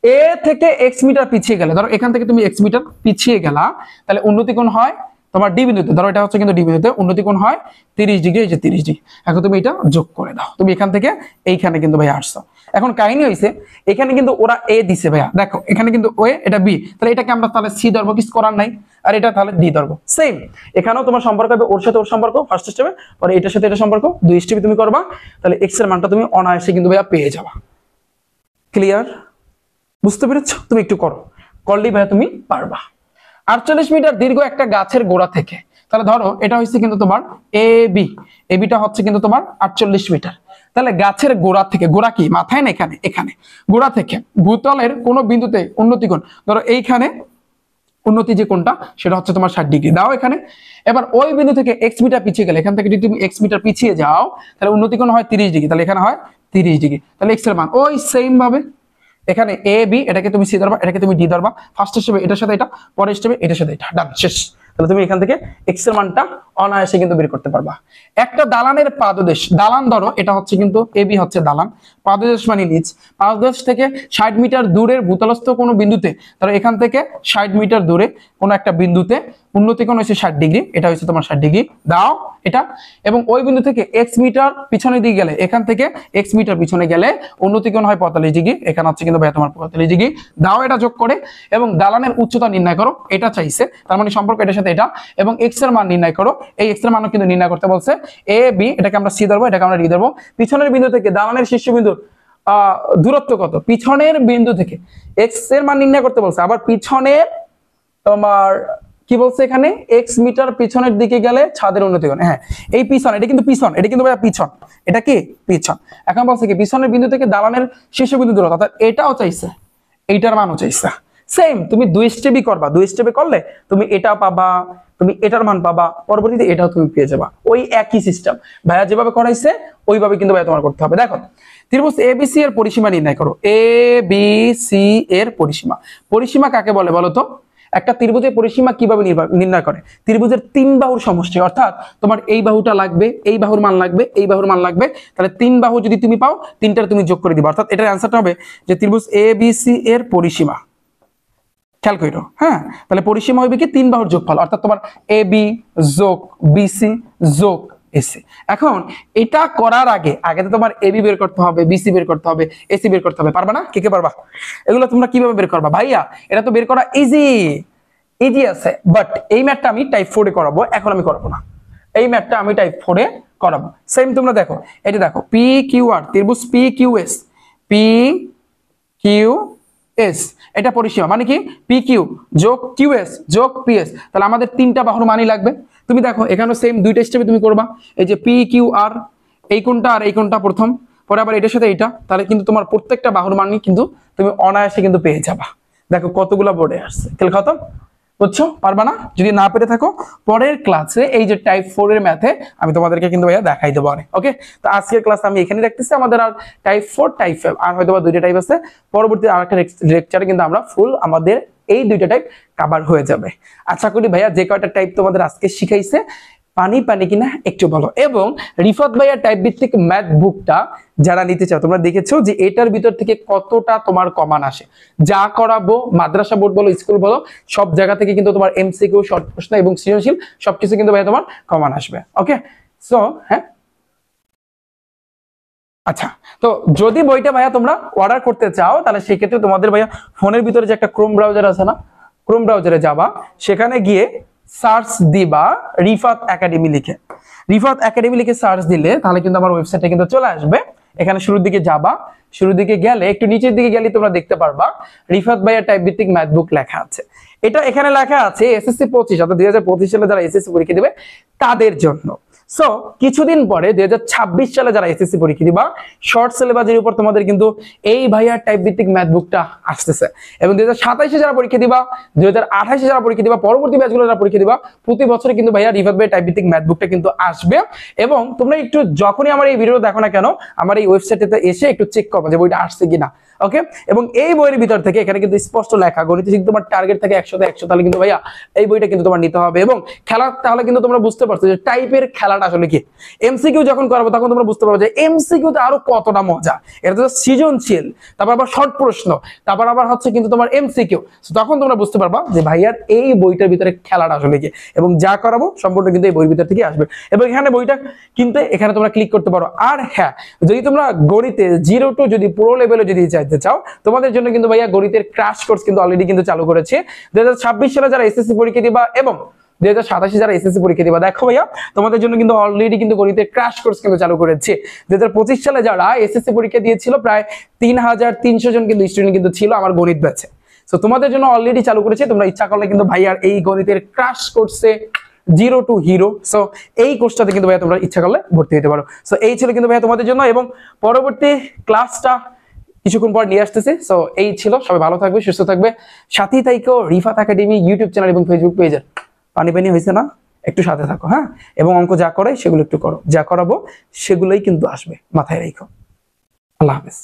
এ থেকে x মিটার পিছিয়ে গেলে, ধরো এখান থেকে তুমি x মিটার পিছিয়ে গেলা, তাহলে উন্নতিকোণ হয় তোমার ডি বিন্দুতে, ধরো এটা হচ্ছে কিন্তু ডি বিন্দুতে উন্নতিকোণ হয় 30 ডিগ্রি, এই যে 30 ডিগ্রি। এখন তুমি এটা যোগ করে দাও, তুমি এখান থেকে এইখানে কিন্তু ভাইয়া আসছো। এখন কাহিনী হইছে এখানে কিন্তু ওরা এ দিছে ভাইয়া, দেখো এখানে কিন্তু ও, এটা বি, তাহলে এটাকে আমরা তাহলে সি ধরবো, কিছু করার নাই। আর এটা তাহলে ডি ধরবো, সেম। এখানেও তোমার সম্পর্ক হবে ওর সাথে ওর সম্পর্ক ফার্স্ট স্টেপে, পরে এটার সাথে এটা সম্পর্ক, 2 স্টেপে তুমি করবা, তাহলে x এর মানটা তুমি অনায়াসে কিন্তু ভাইয়া পেয়ে যাবা। ক্লিয়ার? বুঝতে পেরেছো? তুমি একটু করলেই ভাইয়া তুমি পারবা। 48 মিটার দীর্ঘ একটা গাছের গোড়া থেকে, তাহলে ধরো এটা হচ্ছে কিন্তু তোমার এ বিটা হচ্ছে কিন্তু তোমার 48 মিটার, তাহলে গাছের গোড়া থেকে, গোড়া কি মাথায় না এখানে, এখানে গোড়া থেকে ভূতলের কোনো বিন্দুতে উন্নতি কোণ, ধরো এইখানে উন্নতি যে কোণটা সেটা হচ্ছে তোমার 60 ডিগ্রি দাও এখানে। এবার ওই বিন্দু থেকে x মিটার পিছিয়ে গেলে, এখান থেকে যদি তুমি x মিটার পিছিয়ে যাও তাহলে উন্নতি কোণ হয় 30 ডিগ্রি, তাহলে এখানে হয় 30 ডিগ্রি। তাহলে x এর মান ওই সেম ভাবে এখানে a b, এটাকে তুমি c ধরবা, এটাকে তুমি d ধরবা, ফার্স্ট স্টেপে এটার সাথে এটা, পরের স্টেপে এটার সাথে এটা, ডান, শেষ। তাহলে তুমি এখান থেকে x এর মানটা অনায়াসে কিন্তু বের করতে পারবা। একটা দালানের পাদদেশ, দালান ধরো এটা হচ্ছে কিন্তু ab হচ্ছে দালান, পাদদেশ মানে নিচ, পাদদেশ থেকে 60 মিটার দূরের ভূতলস্থ কোনো বিন্দুতে, ধরো এখান থেকে 60 মিটার দূরে কোনো একটা বিন্দুতে উন্নতি কোণ হচ্ছে 60 ডিগ্রি, এটা হচ্ছে তোমার 60 ডিগ্রি দাও এটা। এবং ওই বিন্দু থেকে x মিটার পিছনের দিকে গেলে, এখান থেকে x মিটার পিছনে গেলে উন্নতি কোণ হয় 45 ডিগ্রি, এখানে হচ্ছে কিন্তু ভাই তোমার 45 ডিগ্রি দাও এটা যোগ করে। এবং দালানের উচ্চতা নির্ণয় করো, এটা চাইছে, তার মানে সম্পর্ক এটার সাথে এটা, এবং x এর মান নির্ণয় করো, এই x এর মানও কিন্তু নির্ণয় করতে বলছে। a b এটাকে আমরা c ধরবো, এটাকে আমরা d ধরবো। পিছনের বিন্দু থেকে দালানের শীর্ষবিন্দুর দূরত্ব কত, পিছনের বিন্দু থেকে x এর মান নির্ণয় করতে বলছে। আবার পিছনের তোমার কি বলছে এখানে, x মিটার পিছনের দিকে গেলে ছাদের উন্নতি কোণ, হ্যাঁ এই পিছন, এটা কিন্তু পিছন, এটা কিন্তু ভাই পিছন, এটা কি পিছন। এখন বলছে কি পিছনের বিন্দু থেকে দালানের শীর্ষবিন্দু দূরত্ব, অর্থাৎ এটাও চাইছে, এইটার মানও চাইছে। সেম তুমি 2 স্টেপই করবা, 2 স্টেপে করলে তুমি এটা পাবা, তুমি এটার মান পাবা, পরবর্তীতে এটাও তুমি পেয়ে যাবা, ওই একই সিস্টেম ভাইয়া যেভাবে করাইছে ওইভাবে কিন্তু ভাইয়া তোমার করতে হবে। দেখো ত্রিভুজ ABC এর পরিসীমা নির্ণয় করো, ABC এর পরিসীমা, পরিসীমা কাকে বলে বলো তো? একটা ত্রিভুজের পরিসীমা কিভাবে নির্ণয় করে, ত্রিভুজের 3 বাহুর সমষ্টি, অর্থাৎ তোমার এই বাহুটা লাগবে, এই বাহুর মান লাগবে, এই বাহুর মান লাগবে, তাহলে 3 বাহু যদি তুমি পাও 3টার তুমি যোগ করে দিবা, অর্থাৎ এটার অ্যান্সারটা হবে যে ত্রিভুজ ABC এর পরিসীমা, খেয়াল করো হ্যাঁ, তাহলে পরিসীমা হবে কি 3 বাহুর যোগফল, অর্থাৎ তোমার AB যোগ BC যোগ AC। এখন এটা করার আগে তো তোমার AB বের করতে হবে, BC বের করতে হবে, AC বের করতে হবে, পারবা না? কে কে পারবা? এগুলো তোমরা কিভাবে বের করবা ভাইয়া? এটা তো বের করা ইজি আছে, বাট এই ম্যাথটা আমি টাইপ 4 এ করাবো, এখন আমি করাবো না, এই ম্যাথটা আমি টাইপ 4 এ করাবো। সেম তোমরা দেখো, এটা দেখো PQR, ত্রিভুজ PQS, PQS এটা পরিসীমা, মানে কি PQ যোগ QS যোগ PS, তাহলে আমাদের 3টা বাহুর মানই লাগবে। তুমি দেখো এখানে সেম 2টা স্টেপে তুমি করবা, এই যে PQR এই কোণটা আর এই কোণটা প্রথম, পরে আবার এটার সাথে এটা, তাহলে কিন্তু তোমার প্রত্যেকটা বাহুর মানই কিন্তু তুমি অনায়াসে কিন্তু পেয়ে যাবা। দেখো কতগুলো বোর্ডে আসছে, খেল খতম, বুঝছো? পারবা না? যদি না পেরে থাকো পরের ক্লাসে এই যে টাইপ 4 এর ম্যাথে আমি তোমাদেরকে কিন্তু ভাইয়া দেখাই দেবো অনেক। ওকে, তো আজকের ক্লাস আমি এখানে রাখতেছি, আমাদের আর টাইপ 4 টাইপ 5 আর হয়তো বা 2টা টাইপ আছে, পরবর্তী আরেকটা লেকচারে কিন্তু আমরা ফুল আমাদের এই 2টা টাইপ কভার হয়ে যাবে। আশা করি ভাইয়া যে কয়টা টাইপ তোমাদের আজকে শিখাইছে পানি কিনা একটু বলো। এবং রিফাত ভাইয়া টাইপ ভিত্তিক ম্যাথ বুকটা যারা নিতে চাও, তোমরা দেখেছো যে এটার ভিতর থেকে কতটা তোমার কমান আসে, যা করাবো মাদ্রাসা বোর্ড বলো স্কুল বলো সব জায়গা থেকে কিন্তু তোমার এমসিকিউ, শর্ট প্রশ্ন এবং সৃজনশীল সবকিছু কিন্তু ভাইয়া তোমার কমান আসবে। ওকে, সো হ্যাঁ আচ্ছা, তো যদি বইটা ভাইয়া তোমরা অর্ডার করতে চাও তাহলে সেক্ষেত্রে তোমাদের ভাইয়া ফোনের ভিতরে যে একটা ক্রোম ব্রাউজার আছে না, ক্রোম ব্রাউজারে যাবা, সেখানে গিয়ে সার্চ দিবা রিফাত একাডেমি লিখে, রিফাত একাডেমি লিখে সার্চ দিলে তাহলে কিন্তু আমার ওয়েবসাইটে কিন্তু চলে আসবে। এখানে শুরুর দিকে যাবা, শুরুর দিকে গেলে একটু নিচের দিকে গেলে তোমরা দেখতে পারবা রিফাত ভাইয়া টাইপ ভিত্তিক ম্যাথ বুক লেখা আছে। এটা এখানে লেখা আছে এসএসসি 25 অর্থাৎ 2025 সালে যারা এসএসসি পরীক্ষা দিবে তাদের জন্য। সো কিছুদিন পরে 2026 সালে যারা এসএসসি পরীক্ষা দিবা শর্ট সিলেবাসের উপর তোমাদের কিন্তু এই ভাইয়া টাইপ ভিত্তিক ম্যাথ বুকটা আসতেছে। এবং 2027 যারা পরীক্ষা দিবা, 2028 যারা পরীক্ষা দিবা, পরবর্তী ব্যাচগুলো যারা পরীক্ষা দিবা, প্রতি বছরে কিন্তু ভাইয়া রিফাত ভাইয়া টাইপ ভিত্তিক ম্যাথ বুকটা কিন্তু আসবে। এবং তোমরা একটু যখনই আমার এই ভিডিও দেখো না কেন আমার এই ওয়েবসাইটে এসে একটু চেক করবে যে বইটা আসছে কিনা। ওকে, এবং এই বইয়ের ভিতর থেকে এখানে কিন্তু স্পষ্ট লেখা গণিতে যদি তোমার টার্গেট থাকে 100তে 100 তাহলে কিন্তু ভাইয়া এই বইটা কিন্তু তোমার নিতে হবে। এবং খেলা তাহলে কিন্তু তোমরা বুঝতে পারছো যে টাইপের খেলাটা আসলে কি। এমসিকিউ যখন করাবো তখন তোমরা বুঝতে পারবে যে এমসিকিউতে আরো কতটা মজা, এটা তো সৃজনশীল, তারপর আবার শর্ট প্রশ্ন, তারপর আবার হচ্ছে কিন্তু তোমার এমসিকিউ, তখন তোমরা বুঝতে পারবা যে ভাইয়ার এই বইটার ভিতরে খেলাটা আসলে কি। এবং যা করাবো সম্পূর্ণ কিন্তু এই বইয়ের ভিতর থেকে আসবে। এবং এখানে বইটা কিনতে এখানে তোমরা ক্লিক করতে পারো। আর হ্যাঁ, যদি তোমরা গণিতে 0 টু যদি প্রো লেভেলে যদি চাইতে চাও তোমাদের জন্য কিন্তু ভাইয়া গণিতের ক্র্যাশ কোর্স কিন্তু অলরেডি কিন্তু চালু করেছে। 2026 সালে যারা এসএসসি পরীক্ষা দিবা এবং 2027 যারা এসএসসি পরীক্ষা দিবা, দেখো ভাইয়া তোমাদের জন্য কিন্তু অলরেডি কিন্তু গণিতের ক্র্যাশ কোর্স কিন্তু চালু করেছে। 2025 সালে যারা এসএসসি পরীক্ষা দিয়েছিল প্রায় 3300 জন কিন্তু স্টুডেন্ট কিন্তু ছিল আমার গণিত ব্যাচে। সো তোমাদের জন্য অলরেডি চালু করেছে, তোমরা ইচ্ছা করলে কিন্তু ভাইয়ার এই গণিতের ক্র্যাশ কোর্সে জিরো টু হিরো। সো এই কোর্সটাতে কিন্তু ভাইয়া তোমরা ইচ্ছা করলে ভর্তি হতে পারো। সো এই ছিল কিন্তু ভাইয়া তোমাদের জন্য, এবং পরবর্তী ক্লাসটা কিছুক্ষণ পর নিয়ে আসতেছি। সো এই ছিল, সবাই ভালো থাকবে, সুস্থ থাকবে, সাথেই থাকো রিফাত একাডেমি ইউটিউব চ্যানেল এবং ফেসবুক পেজের। পানি পানি হয়েছে না, একটু সাথে থাকো, হ্যাঁ, এবং অঙ্ক যা করে সেগুলো একটু করো, যা করাবো সেগুলোই কিন্তু আসবে, মাথায় রেখো। আল্লাহ হাফেজ।